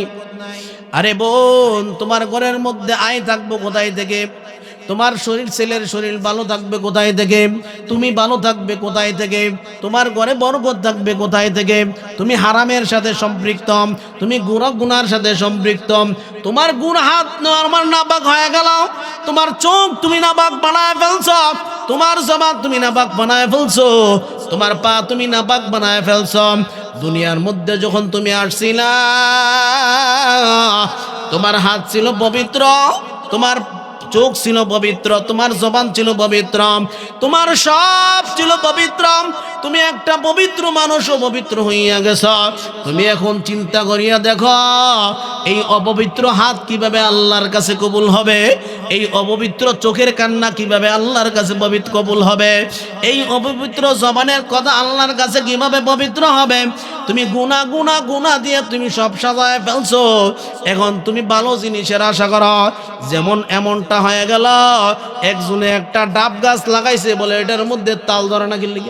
আরে বোন, তোমার ঘরের মধ্যে আয় থাকবো কোথায় থেকে? তোমার শরীর, ছেলের শরীর ভালো থাকবে কোথায় থেকে? তুমি ভালো থাকবে কোথায় থেকে? তোমার ঘরে বরকত থাকবে কোথায় থেকে? তুমি হারামের সাথে সম্পৃক্ত, তুমি গুনার সাথে সম্পৃক্ত। তোমার গুণ হাত আমার নাপাক হয়ে গেল, তোমার চোখ তুমি নাপাক বানায় ফেলছো, তোমার জবান তুমি নাপাক বানায় ফেলছো, তোমার পা তুমি নাপাক বানায় ফেলছো। দুনিয়ার মধ্যে যখন তুমি আসছিলা তোমার হাত ছিল পবিত্র, তোমার চোখ ছিল পবিত্র, তোমার জবান ছিল পবিত্র, তোমার সব ছিল পবিত্র। তুমি একটা পবিত্র মানুষ অপবিত্র হইয়া গেছ। তুমি এখন চিন্তা করিয়া দেখো এই অপবিত্র হাত কিভাবে আল্লাহর কাছে কবুল হবে, এই অপবিত্র চোখের কান্না কিভাবে আল্লাহর কাছে পবিত্র কবুল হবে, এই অপবিত্র জবানের কথা আল্লাহর কাছে কিভাবে পবিত্র হবে। তুমি গুনাহ গুনাহ গুনাহ দিয়ে তুমি সব সাজায় ফেলছো। এখন তুমি ভালো জিনিসের আশা করো। যেমন এমনটা হয়ে গেল, একজনে একটা ডাব গাছ লাগাইছে বলে এটার মধ্যে তাল ধরে না গেলে,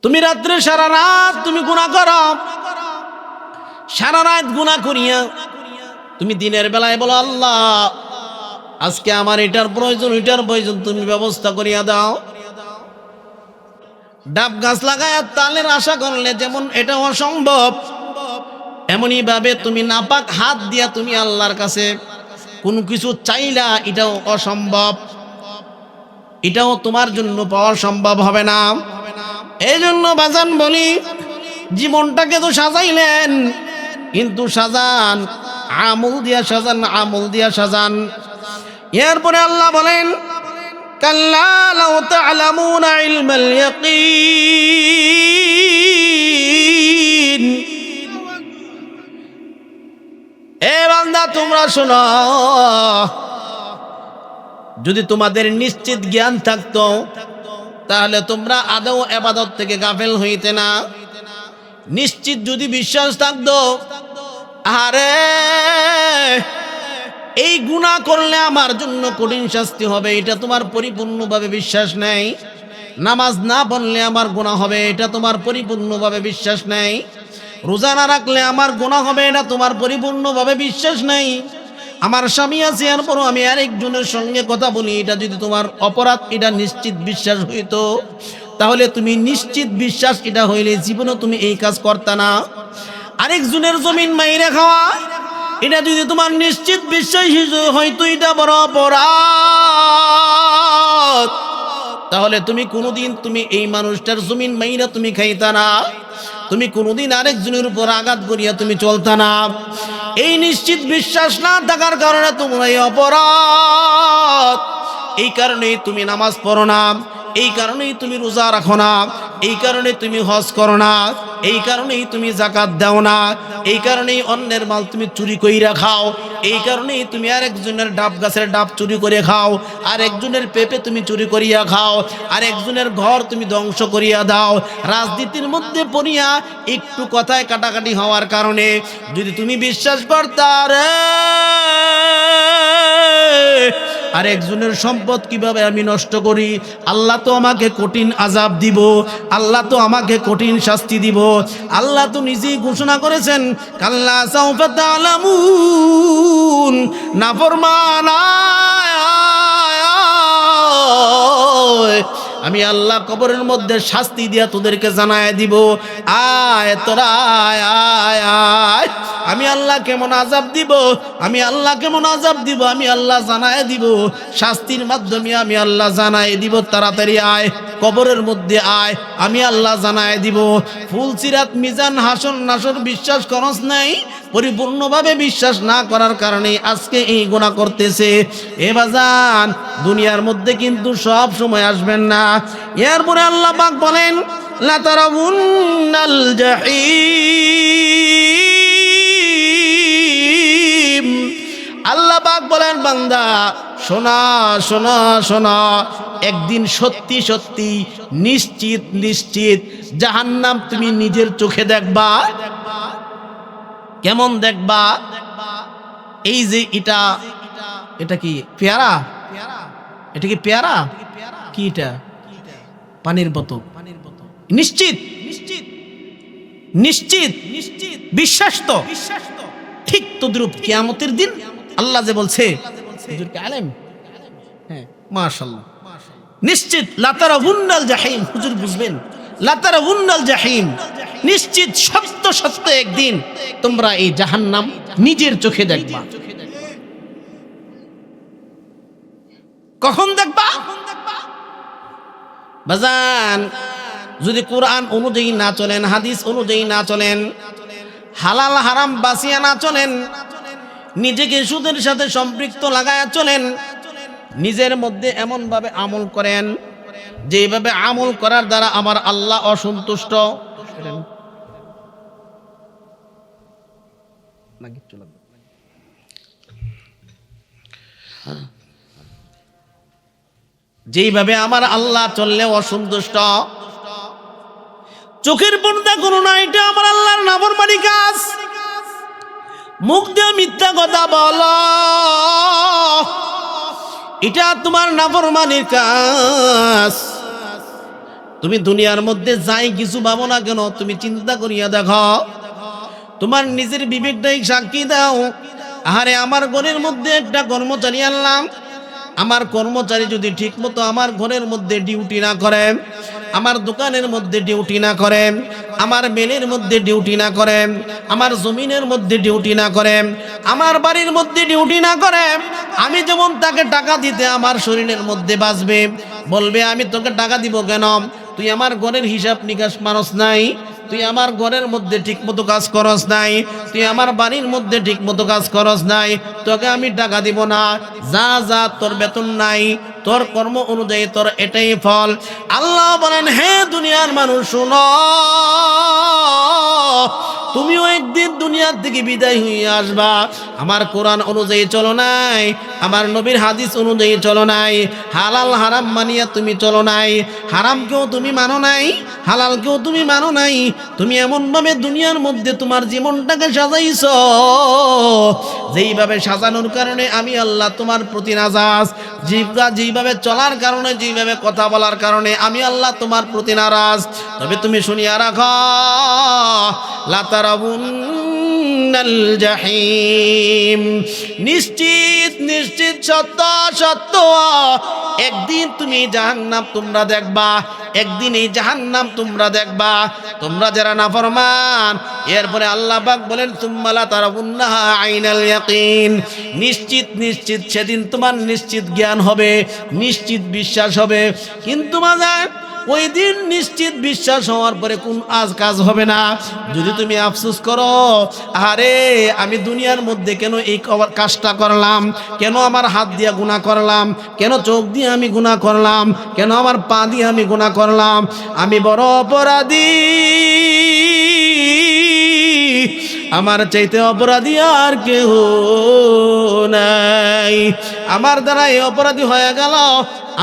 তুমি রাত্রে সারা রাত তুমি গুনাহ করো, সারা রাত গুনাহ করিয়া তুমি দিনের বেলায় বলো আল্লাহ আজকে আমার এটার প্রয়োজন ওইটার প্রয়োজন, তুমি ব্যবস্থা করিয়া দাও। ডাব গাছ লাগায় তালের আশা করলে যেমন এটা অসম্ভব, এমনই ভাবে তুমি নাপাক হাত দিয়া তুমি আল্লাহর কাছে কোনো কিছু চাইলা, এটাও অসম্ভব, এটাও তোমার জন্য পাওয়া সম্ভব হবে না। এই জন্য বাজান বলি, জীবনটাকে তো সাজাইলেন, কিন্তু সাজান আমল দিয়া সাজান, আমল দিয়া সাজান। এরপরে আল্লাহ বলেন কাল্লা লাউ তা'লামুনা ইলমাল ইয়াকিন, এ বান্দা তোমরা শোনো, যদি তোমাদের নিশ্চিত জ্ঞান থাকতো তাহলে তোমরা আদৌ ইবাদত থেকে গাফেল হইতে না। নিশ্চিত যদি বিশ্বাস থাকতো আরে এই গুনাহ করলে আমার জন্য কঠিন শাস্তি হবে, এটা তোমার পরিপূর্ণভাবে বিশ্বাস নেই। নামাজ না পড়লে আমার গুনাহ হবে, এটা তোমার পরিপূর্ণভাবে বিশ্বাস নেই। রোজা না রাখলে আমার গুনাহ হবে, এটা তোমার পরিপূর্ণভাবে বিশ্বাস নেই। আমার স্বামী আছে এরপরও আমি আরেকজনের সঙ্গে কথা বলি, এটা যদি তোমার অপরাধ এটা নিশ্চিত বিশ্বাস হইতো, তাহলে তুমি নিশ্চিত বিশ্বাস এটা হইলে জীবনে তুমি এই কাজ করতা না। আরেকজনের জমিন মাইরে খাওয়া এটা যদি তোমার নিশ্চিত বিশ্বাস হয়তো এটা বড় অপরাধ, তাহলে তুমি কোনোদিন তুমি এই মানুষটার জমিন মাইরা তুমি খাইতা না, তুমি কোনোদিন আরেকজনের উপর আঘাত করিয়া তুমি চলতা না। এই নিশ্চিত বিশ্বাস না থাকার কারণে তোমরা এই অপরাধ, এই কারণেই তুমি নামাজ পড়ো না, এই কারণেই তুমি রোজা রাখো না, এই কারণে তুমি হজ করো না, এই কারণেই তুমি যাকাত দাও না, এই কারণেই অন্যের মাল তুমি চুরি কইরা খাও, এই কারণেই তুমি আরেকজনের ডাব গাছের ডাব চুরি করে খাও, আরেকজনের পেঁপে তুমি চুরি করিয়া খাও, আরেকজনের ঘর তুমি ধ্বংস করিয়া দাও। রাজনীতির মধ্যে পড়িয়া একটু কথায় কাটাকাটি হওয়ার কারণে যদি তুমি বিশ্বাস করতা রে আরেকজনের সম্পদ কিভাবে আমি নষ্ট করি, আল্লাহ তো আমাকে কঠিন আযাব দিব, আল্লাহ তো আমাকে কঠিন শাস্তি দিব। আল্লাহ তো নিজেই ঘোষণা করেছেন কাল্লা সাউফা তা'লামুন, নাফরমান আমি আল্লাহ কবরের মধ্যে শাস্তি দিয়া তোদেরকে জানায় দিব। আয় তোরা আয় আয় আয়, আমি আল্লাহ কেমন আযাব দিব, আমি আল্লাহ কেমন আযাব দিব, আমি আল্লাহ জানায় দিব, শাস্তির মাধ্যমে আমি আল্লাহ জানায় দিব। তাড়াতাড়ি আয়, কবরের মধ্যে আয়, আমি আল্লাহ জানায় দিব। ফুলসিরাত মিজান হাসর নাসর বিশ্বাস করস নাই, পরিপূর্ণভাবে বিশ্বাস না করার কারণে আজকে এই গুনাহ করতেছে। এ বাজান দুনিয়ার মধ্যে কিন্তু সব সময় আসবেন না। এরপরে আল্লাহ পাক বলেন লা তারাউন্নাল জাহিম, আল্লাহ পাক বলেন বান্দা শোনা শোনা শোনা, একদিন সত্যি সত্যি নিশ্চিত নিশ্চিত জাহান্নাম তুমি নিজের চোখে দেখবা। কেমন দেখবা? এই যে এটা এটা কি পেয়ারা, এটা কি পেয়ারা কি, এটা পানির বোতল। নিশ্চিত নিশ্চিত নিশ্চিত নিশ্চিত বিশ্বাস তো ঠিক তদ্রূপ কিয়ামতের দিন আল্লাহ যে বলছে হুজুর কে আলেম, হ্যাঁ মাশাআল্লাহ, নিশ্চিত লা তারাউন্নাল জাহিম, হুজুর বুঝবেন লা তারাউন্নাল জাহিম, নিশ্চিত সত্য সত্য একদিন তোমরা এই জাহান্নাম নিজের চোখে দেখবা। কখন দেখবা? বাজান যদি কোরআন অনুযায়ী না চলেন, হাদিস অনুযায়ী না চলেন, হালাল হারাম বাঁচিয়া না চলেন, নিজেকে সুদের সাথে সম্পৃক্ত লাগায়া চলেন, নিজের মধ্যে এমন ভাবে আমল করেন যেভাবে আমল করার দ্বারা আমার আল্লাহ অসন্তুষ্ট। যেইভাবে আমার আল্লাহ চললে অসন্তুষ্ট। চোখের পর্দা করো না, এটা আমার আল্লাহর নাফরমানি কাজ। মুখ দিয়ে মিথ্যা কথা বলো, এটা তোমার নাফরমানির কাজ। তুমি দুনিয়ার মধ্যে যাই কিছু ভাবো না কেন, তুমি চিন্তা করিয়া দেখো, তোমার নিজের বিবেকটাই সাক্ষী দাও। আরে আমার ঘরের মধ্যে একটা কর্মচারী আনলাম, আমার কর্মচারী যদি ঠিক মতো আমার ঘরের মধ্যে ডিউটি না করে, আমার দোকানের মধ্যে ডিউটি না করে, আমার মেলের মধ্যে ডিউটি না করে, আমার জমিনের মধ্যে ডিউটি না করে, আমার বাড়ির মধ্যে ডিউটি না করে, আমি যেমন তাকে টাকা দিতে আমার শরীরের মধ্যে বাঁচবে, বলবে আমি তোকে টাকা দিব কেন, তুই আমার ঘরের হিসাব নিকাশ মানস নাই, তুই আমার ঘরের মধ্যে ঠিক মতো কাজ করস নাই, তুই আমার বাড়ির মধ্যে ঠিক মতো কাজ করস নাই, তোকে আমি টাকা দিব না। যা যা, তোর বেতন নাই, তোর কর্ম অনুযায়ী তোর এটাই ফল। আল্লাহ বলেন, হে দুনিয়ার মানুষ শোনো, তুমিও একদিন দুনিয়ার থেকে বিদায় হয়ে আসবা। আমার কোরআন অনুযায়ী চলো নাই, আমার নবীর হাদিস অনুযায়ী চলো নাই, হালাল হারাম মানিয়া তুমি চলো নাই, হারামকেও তুমি মানো নাই, হালালকেও তুমি মানো নাই। তুমি এমনভাবে দুনিয়ার মধ্যে তোমার জীবনটাকে সাজাইছো, যেইভাবে সাজানোর কারণে আমি আল্লাহ তোমার প্রতি নারাজ, যেইভাবে চলার কারণে, যেইভাবে কথা বলার কারণে আমি আল্লাহ তোমার প্রতি নারাজ। তবে তুমি শুনিয়া রাখো, লাতারাবুন্নাল জাহিম, নিশ্চিত নিশ্চিত সত্য সত্য, একদিন তুমি জাহান্নাম তোমরা দেখবা, একদিন এই জাহান্নাম তোমরা দেখবা, তোমরা যারা নাফরমান। এরপরে আল্লাহ পাক বলেন, সুম্মা লাতারাবুন্নাহা আইনাল ইয়াকিন, নিশ্চিত নিশ্চিত সেদিন তোমার নিশ্চিত জ্ঞান হবে, নিশ্চিত বিশ্বাস হবে। কিন্তু বাজার ওই দিন নিশ্চিত বিশ্বাস হওয়ার পরে কোন কাজ হবে না। যদি তুমি আফসোস করো, আরে আমি দুনিয়ার মধ্যে কেন এই কাজটা করলাম, কেন আমার হাত দিয়ে গুনাহ করলাম, কেন চোখ দিয়ে আমি গুনাহ করলাম, কেন আমার পা দিয়ে আমি গুনাহ করলাম, আমি বড় অপরাধী, আমার চাইতে অপরাধী আর কেউ নাই। আমার দ্বারা এই অপরাধী হয়ে গেল,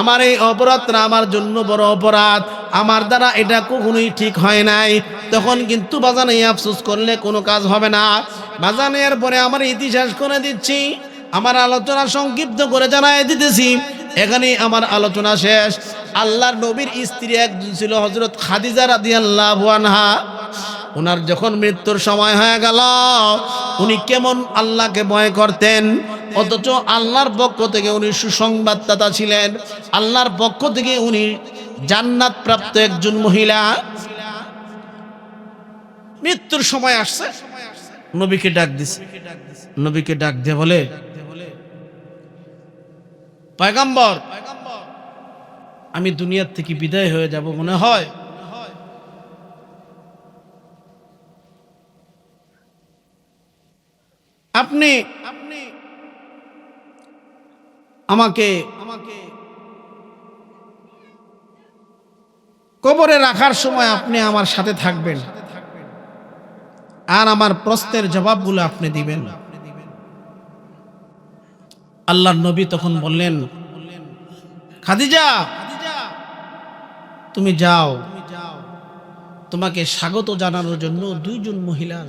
আমার এই অপরাধটা আমার জন্য বড় অপরাধ, আমার দ্বারা এটা কখনোই ঠিক হয় নাই। তখন কিন্তু বাজানে আফসোস করলে কোনো কাজ হবে না। বাজানের পরে আমার ইতিহাস করে দিচ্ছি, আমার আলোচনা সংক্ষিপ্ত করে জানাই দিতেছি, এখানেই আমার আলোচনা শেষ। আল্লাহর নবীর স্ত্রী একজন ছিল হযরত খাদিজা রাদিয়াল্লাহু আনহা। ওনার যখন মৃত্যুর সময় হয়ে গেল, উনি কেমন আল্লাহকে ভয় করতেন, অথচ আল্লাহর পক্ষ থেকে উনি সুসংবাদদাতা ছিলেন, আল্লাহর পক্ষ থেকে উনি জান্নাত প্রাপ্ত একজন মহিলা। মৃত্যুর সময় আসছে, নবীকে ডাক দিছে, নবীকে ডাক দিয়ে বলে, পয়গম্বর, আমি দুনিয়ার থেকে বিদায় হয়ে যাব মনে হয়, আপনি আমাকে কবরে রাখার সময় আপনি আমার সাথে থাকবেন, আর আমার প্রশ্নের জবাবগুলো আপনি দিবেন। আল্লাহর নবী তখন বললেন, খাদিজা তুমি যাও, তোমাকে স্বাগত জানানোর জন্য দুইজন মহিলা।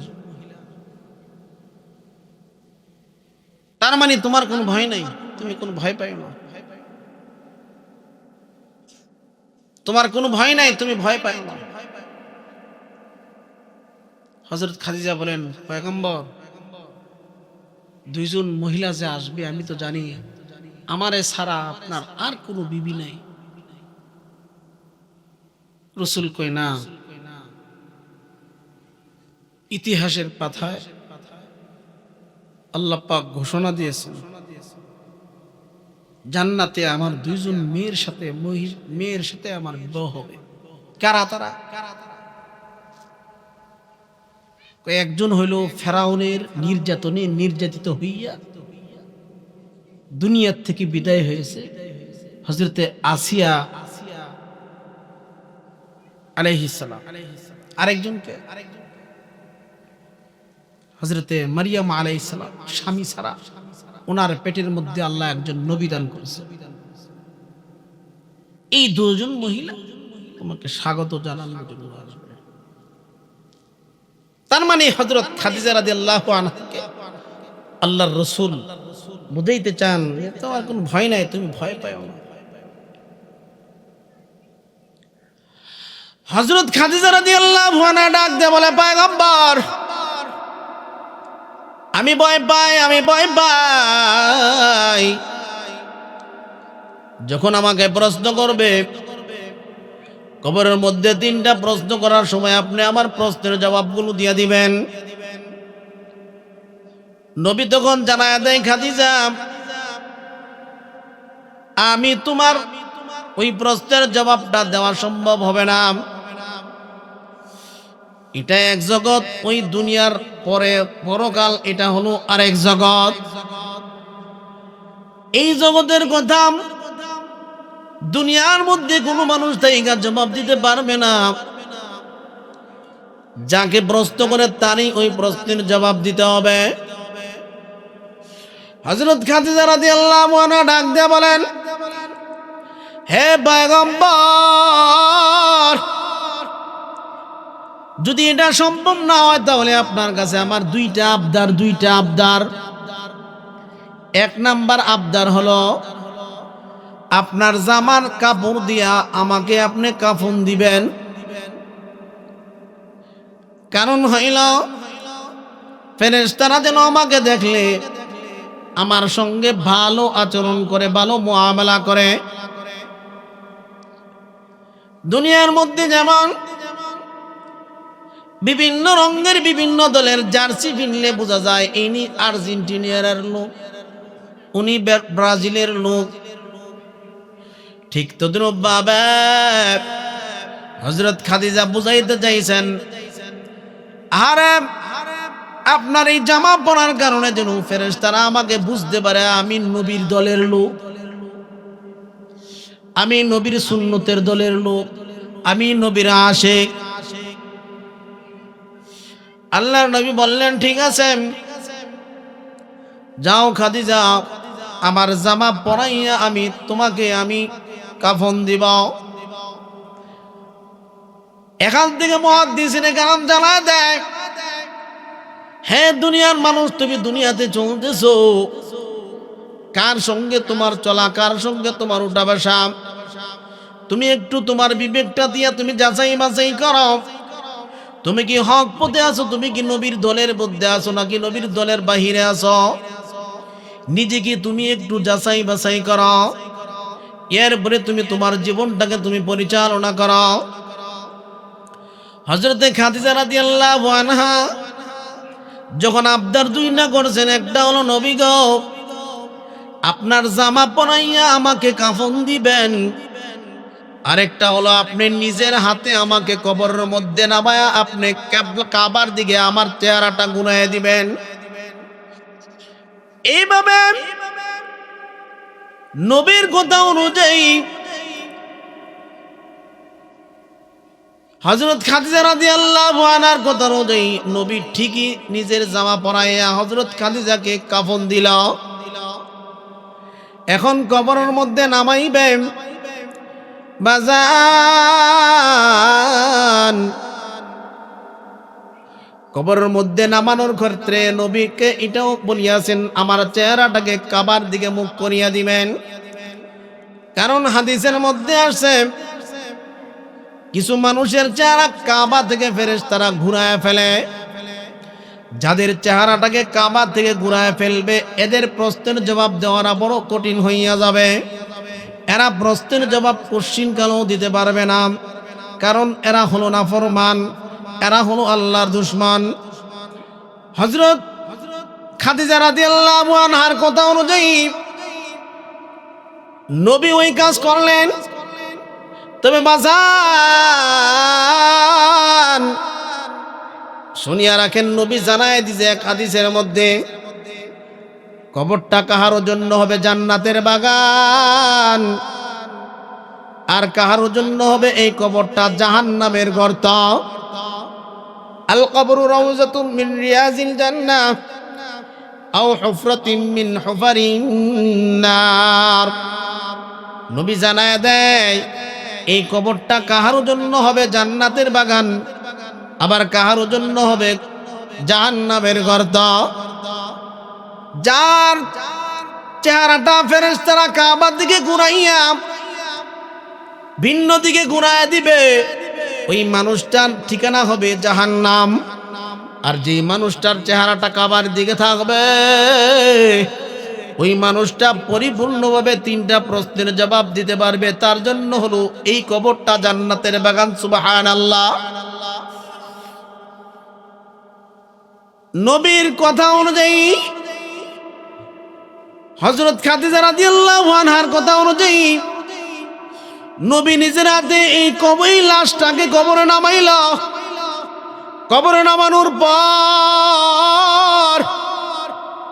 তার মানে তোমার কোনো ভয় নাই, তুমি কোনো ভয় পাই না, তোমার কোনো ভয় নাই, তুমি ভয় পাই না। হযরত খাদিজা বলেন, পয়গম্বর, দুইজন মহিলা যে আসবে আমি তো জানি, আমারে ছাড়া আপনার আর কোনো বিবি নাই। রাসূল কই না, ইতিহাসের পাতায় আল্লাহ পাক ঘোষণা দিয়েছেন, জান্নাতে আমার দুইজন মেয়ের সাথে আমার বিবাহ হবে। কারা তারা? একজন হইল ফেরাউনের নির্যাতনে নির্যাতিত হইয়া দুনিয়ার থেকে বিদায় হয়েছে। হযরতে আসিয়া আলাইহিস সালাম, আরেকজনকে হযরতে মারিয়াম আলাইহিস সালাম, স্বামী ছাড়া ওনার পেটের মধ্যে আল্লাহ একজন নবী দান করেছে। এই দুজন মহিলা তোমাকে স্বাগত জানানোর জন্য আসবে। তার মানে হযরত খাদিজা রাদিয়াল্লাহু আনহাকে আল্লাহর রাসূল বুঝাইতে চান, তো আর কোনো ভয় নাই, তুমি ভয় পাও না। হযরত খাদিজা রাদিয়াল্লাহু আনহা ডাক দিয়ে বলে, পয়গম্বর, আমি ভয় পাই, আমি ভয় পাই। যখন আমাকে প্রশ্ন করবে কবরের মধ্যে 3টা প্রশ্ন করার সময় আপনি আমার প্রশ্নের জবাবগুলো দিয়ে দিবেন। নবী তখন জানায় দেয়, খাদিজা, আমি তোমার ওই প্রশ্নের জবাবটা দেওয়া সম্ভব হবে না। এটা এক জগৎ, ওই দুনিয়ার পরে পরকাল এটা হলো আরেক জগৎ। এই জগতের কথা দুনিয়ার মধ্যে কোনো মানুষ তাই জবাব দিতে পারবে না। যাকে প্রশ্ন করে তারই ওই প্রশ্নের জবাব দিতে হবে। হযরত খাদিজা রাদিয়াল্লাহু আনহা ডাক দিয়ে বলেন, হে পয়গম্বর, যদি এটা সম্ভব না হয় তাহলে আপনার কাছে আমার 2টা আবদার। 1 নাম্বার আবদার হলো, আপনার জামার কাপড় দিয়া আমাকে আপনি কাফন দিবেন। কারণ হইল ফেরেশতারা যেন আমাকে দেখলে আমার সঙ্গে ভালো আচরণ করে, ভালো মুআমালা করে। দুনিয়ার মধ্যে যেমন বিভিন্ন রঙের বিভিন্ন দলের জার্সি কিনলে বোঝা যায় ইনি আর্জেন্টিনার লোক, উনি ব্রাজিলের লোক, ঠিক তদ্রুপভাবে হযরত খাদিজা বুঝাইতে চাইছেন, আরে আপনার এই জামা পরার কারণে যেন ফেরেশতারা আমাকে বুঝতে পারে আমি নবীর দলের লোক, আমি নবীর সুন্নতের দলের লোক, আমি নবীর আশিক। আল্লাহর নবী বললেন, ঠিক আছে, যাও খাদিজা, আমার জামা পরাইয়া আমি তোমাকে কাফন দিব। এখান থেকে মুহাদ্দিসিনে কেরাম জানা দেয়, হে দুনিয়ার মানুষ, তুমি দুনিয়াতে চলতেছো, কার সঙ্গে তোমার চলা, কার সঙ্গে তোমার উঠা বসা, তুমি একটু তোমার বিবেকটা দিয়া তুমি যাচাই বাছাই করো। তুমি কি হক পথে আছো, তুমি কি নবীর দলের মধ্যে আছো নাকি নবীর দলের বাহিরে আছো, নিজেকে তুমি একটু যাচাই বাছাই করো। এরপরে তুমি তোমার জীবনটাকে তুমি পরিচালনা করো। হযরতে খাদিজা রাদিয়াল্লাহু আনহা যখন আবদার 2টা করছেন, একটা হলো, নবী গো, আপনার জামা পরাইয়া আমাকে কাফন দিবেন, আরেকটা হলো আপনি নিজের হাতে আমাকে কবরের মধ্যে নামায়া আপনি কাবার দিকে আমার চেহারাটা ঘুরাইয়া দিবেন। এইভাবে নবীর কথা অনুযায়ী হযরত খাদিজা রাদিয়াল্লাহু আনহার কথা অনুযায়ী নবী ঠিকই নিজের জামা পরাইয়া হযরত খাদিজাকে কাফন দিল। এখন কবরের মধ্যে নামাইবেন। বাজান, কবরের মধ্যে নামানোর ক্ষেত্রে নবীকে এটাও বলিয়াছেন, আমার চেহারাটাকে কাবার দিকে মুখ করিয়া দিবেন। কারণ হাদিসের মধ্যে আসছে, কিছু মানুষের চেহারা কাবা থেকে ফেরেশতারা ঘুরায় ফেলে। যাদের চেহারাটাকে কাবা থেকে ঘুরায় ফেলবে, এদের প্রশ্নের জবাব দেওয়াটা বড় কঠিন হইয়া যাবে। এরা প্রশ্নের জবাব কোশ্চিন কালেও দিতে পারবে না, কারণ এরা হলো নাফরমান, এরা হলো আল্লাহর দুশমন। হযরত খাদিজা রাদিয়াল্লাহু আনহার কথা অনুযায়ী নবী ওই কাজ করলেন। তবে বাজান শুনিয়া রাখেন, নবী জানায় দিছে এক হাদিসের মধ্যে, কবরটা কাহারো জন্য হবে জান্নাতের বাগান, আর কাহারো জন্য হবে এই কবরটা জাহান্নামের গর্ত। আল কবরু রাউযাতুম মিন রিয়াজিল জান্নাহ আও হুফরাতিম মিন হুফারিন নার। নবী জানায় দেয় এই কবরটা কাহারো জন্য হবে জান্নাতের বাগান, আবার কাহারো জন্য হবে জাহান্নামের গর্ত। যার চেহারাটা ফেরেশতারা কাবার দিকে ঘুরাইয়া ভিন্ন দিকে ঘুরাইয়া দিবে, ওই মানুষটার ঠিকানা হবে জাহান্নাম। আর যে মানুষটার চেহারাটা কাবার দিকে থাকবে, ওই মানুষটা পরিপূর্ণভাবে 3টা প্রশ্নের জবাব দিতে পারবে। তার জন্য হলো এই কবরটা জান্নাতের বাগান। সুবহানাল্লাহ। নবীর কথা অনুযায়ী, হযরত খাদিজা রাদিয়াল্লাহু আনহার কথা অনুযায়ী, নবী নিজের হাতে এই লাশটাকে কবরে নামাইল। কবরে নামানোর পর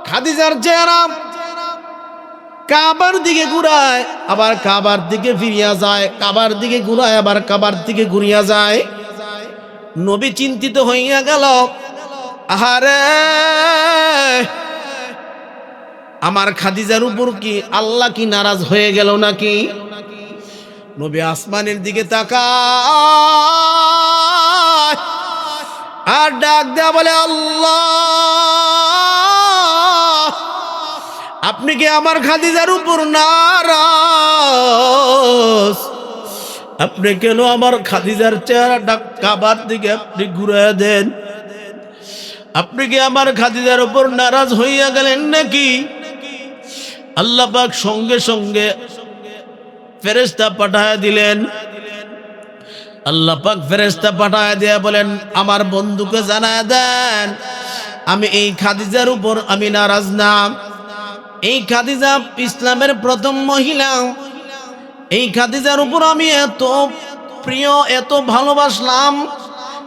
খাদিজার চেহারা কাবার দিকে ঘুরায়, আবার কাবার দিকে ফিরিয়া যায়, কাবার দিকে ঘুরায়, আবার কাবার দিকে ঘুরিয়া যায়। নবী চিন্তিত হইয়া গেল, আহারে আমার খাদিজার উপর কি আল্লাহ কি নারাজ হয়ে গেল নাকি? নবী আসমানের দিকে তাকায় আর ডাক দেয়া বলে, আল্লাহ, আপনি কি আমার খাদিজার উপর নারাজ? আপনি কেন আমার খাদিজার চেহারাটা কাবার দিকে আপনি ঘুরাইয়া দেন? আপনি কি আমার খাদিজার উপর নারাজ হইয়া গেলেন নাকি? আল্লাহ পাক সঙ্গে সঙ্গে ফেরেশতা পাঠায় দিলেন। আল্লাহ পাক ফেরেশতা পাঠায় দিয়া বলেন, আমার বন্ধুকে জানায় দেন আমি এই খাদিজার উপর আমি নারাজ না। এই খাদিজা ইসলামের প্রথম মহিলা। এই খাদিজার উপর আমি এত প্রিয়, এত ভালোবাসলাম,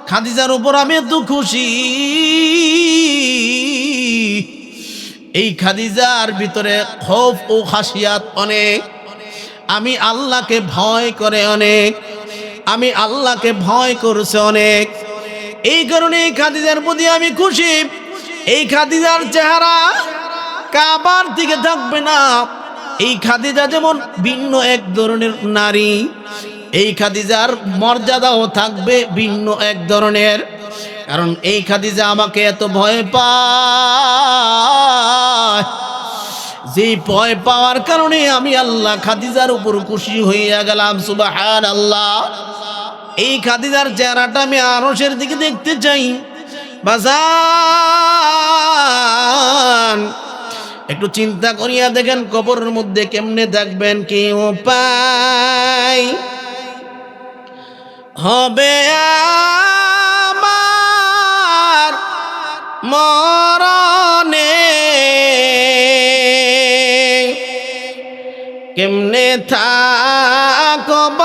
খাদিজার উপর আমি এত খুশি। এই খাদিজার ভিতরে খৌফ ও খাশিয়াত অনেক। আমি আল্লাহকে ভয় করে অনেক, আমি আল্লাহকে ভয় করছে অনেক। এই কারণে এই খাদিজার প্রতি আমি খুশি। এই খাদিজার চেহারা কাবার দিকে থাকবে না। এই খাদিজা যেমন ভিন্ন এক ধরনের নারী, এই খাদিজার মর্যাদাও থাকবে ভিন্ন এক ধরনের। কারণ এই খাদিজা আমাকে এত ভয় পায়, যে ভয় পাওয়ার কারণে আমি আল্লাহ খাদিজার উপর খুশি হইয়া গেলাম। সুবহানাল্লাহ। এই খাদিজার চেহারাটা আমি আরশের দিকে দেখতে চাই। বাজান একটু চিন্তা করিয়া দেখেন, কবরের মধ্যে কেমনে থাকবেন, কি উপায় হবে আমার মরণে? কেমনে থাকব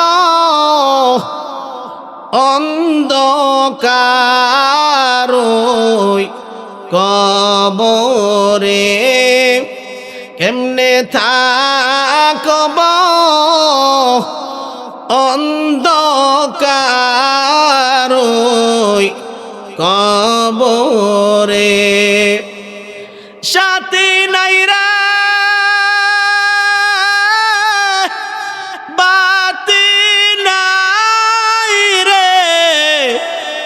অন্ধকার কবরে? কেমনে থাকব অন্ধকার কবরে? সাথী নাই রে, বাতি নাই রে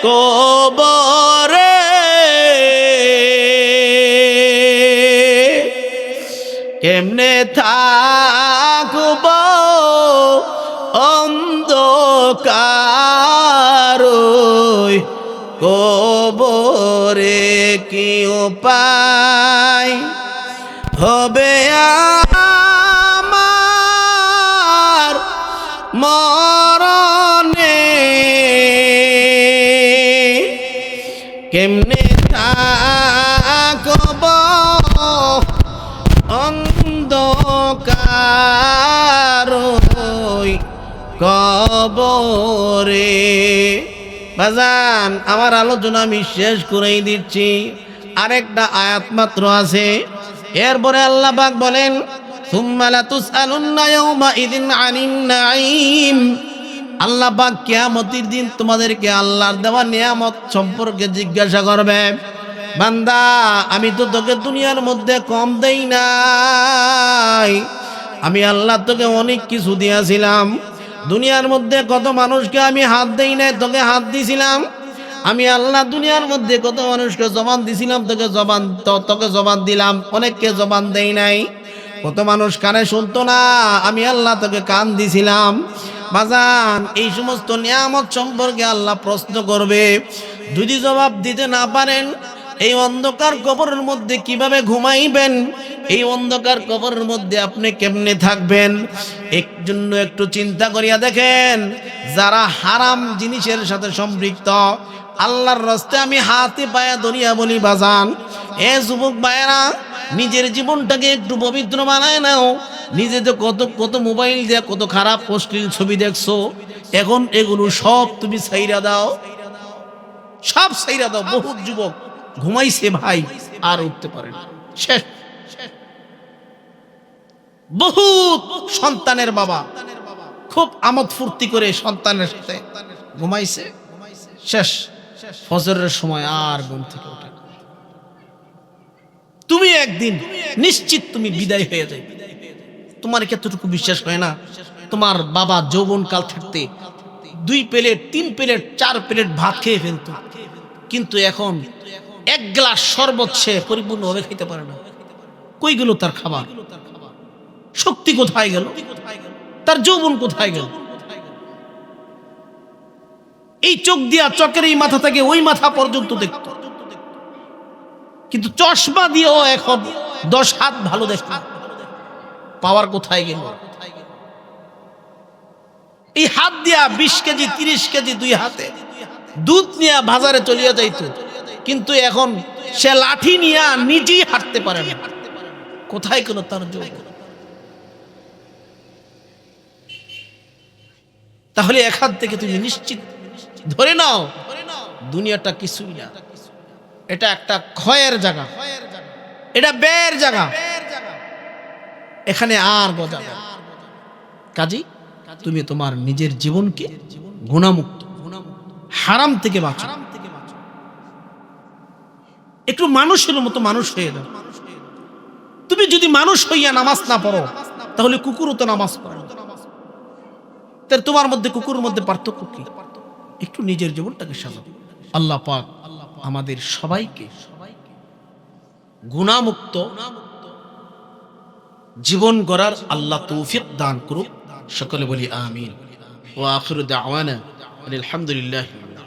কবরে। কেমনে থাকব অন্ধকার কবরে? কি উপায় হবে আমার মরণে? কেমনে থাকব অন্ধকার কবরে? বাজান আমার আলোচনা আমি শেষ করেই দিচ্ছি। আরেকটা আয়াত মাত্র আছে, এরপরে আল্লাহ পাক বলেন সুম্মা লাতুসআলুন্না ইয়াওমাইযিন আনিন নাঈম। আল্লাহ পাক কিয়ামতের দিন তোমাদেরকে আল্লাহর দেওয়া নিয়ামত সম্পর্কে জিজ্ঞাসা করবে। বান্দা, আমি তো তোকে দুনিয়ার মধ্যে কম দেই নাই, আমি আল্লাহ তোকে অনেক কিছু দিয়েছিলাম। দুনিয়ার মধ্যে কত মানুষকে আমি হাত দেই নাই, তোকে হাত দিছিলাম। আমি আল্লাহ দুনিয়ার মধ্যে কত মানুষকে জবান দিছিলাম, তোকে জবান দিলাম। অনেককে জবান দেই নাই। কত মানুষ কানে শুনতো না, আমি আল্লাহ তোকে কান দিছিলাম। বাজান, এই সমস্ত নিয়ামত সম্পর্কে আল্লাহ প্রশ্ন করবে। যদি জবাব দিতে না পারেন, এই অন্ধকার কবরের মধ্যে কিভাবে ঘুমাইবেন? এই অন্ধকার কবরের মধ্যে আপনি কেমনে থাকবেন? এর জন্য একটু চিন্তা করিয়া দেখেন। যারা হারাম জিনিসের সাথে সম্পৃক্ত, আল্লাহর রাস্তায় আমি হাতে পায়ে ধরিয়া বলি বাজান, এ যুবক ভাইয়েরা, নিজের জীবনটাকে একটু পবিত্র বানায় নাও। নিজে তো কত মোবাইল দিয়ে কত খারাপ অশ্লীল ছবি দেখছো, এখন এগুলো সব তুমি ছাইরা দাও, সব ছাইরা দাও। বহুত যুবক ঘুমাইছে ভাই, আর উঠতে পারে না, শেষ। বহুত সন্তানের বাবা খুব আমোদ ফুর্তি করে সন্তানের সাথে ঘুমাইছে, শেষ। ফজরের সময় আর ঘুম থেকে ওঠে। তুমি একদিন নিশ্চিত তুমি বিদায় হয়ে যাবে। তোমার কতটুকু বিশ্বাস হয় না? তোমার বাবা যৌবনকাল থাকতে 2 প্লেট 3 প্লেট 4 প্লেট ভাত খেয়ে ফেলত, কিন্তু এখন 1 গ্লাস শরবত সে পরিপূর্ণভাবে খেতে পারে না। কই গেল তার খাবার? শক্তি কোথায় গেল? তার যৌবন কোথায় গেল? এই চোখ দিয়া, চোখের এই মাথা থেকে ওই মাথা পর্যন্ত দেখত, কিন্তু চশমা দিয়েও এখন 10 হাত ভালো দেখত। পাওয়ার কোথায় গেল? এই হাত দিয়া 20 কেজি 30 কেজি 2 হাতে দুধ নিয়ে বাজারে চলিয়া যাইত, কিন্তু এখন সে লাঠি নিয়ে নিজেই হাঁটতে পারে না। কোথায় গেল তার যৌবন? তাহলে এক হাত থেকে তুমি নিশ্চিত ধরে নাও, দুনিয়াটা কিছুই না। এটা একটা ক্ষয়ের জায়গা, এটা ব্যয়ের জায়গা, এখানে আর গজাবে। কাজী তুমি তোমার নিজের জীবনকে গুনাহমুক্ত, হারাম থেকে বাঁচো। একটু মানুষের মতো মানুষ হয়ে যাও। তুমি যদি মানুষ হইয়া নামাজ না পড়ো, তাহলে কুকুরও তো নামাজ পড়ে। তাহলে তোমার মধ্যে কুকুরের মধ্যে পার্থক্য কি? একটু নিজের জীবনটাকে সাজাও। আল্লাহ পাক আমাদের সবাইকে গুনাহমুক্ত জীবন গড়ার আল্লাহ তৌফিক দান করুক। সকলে বলি আমিন। ওয়া আখিরু দাওয়ানা আলহামদুলিল্লাহ।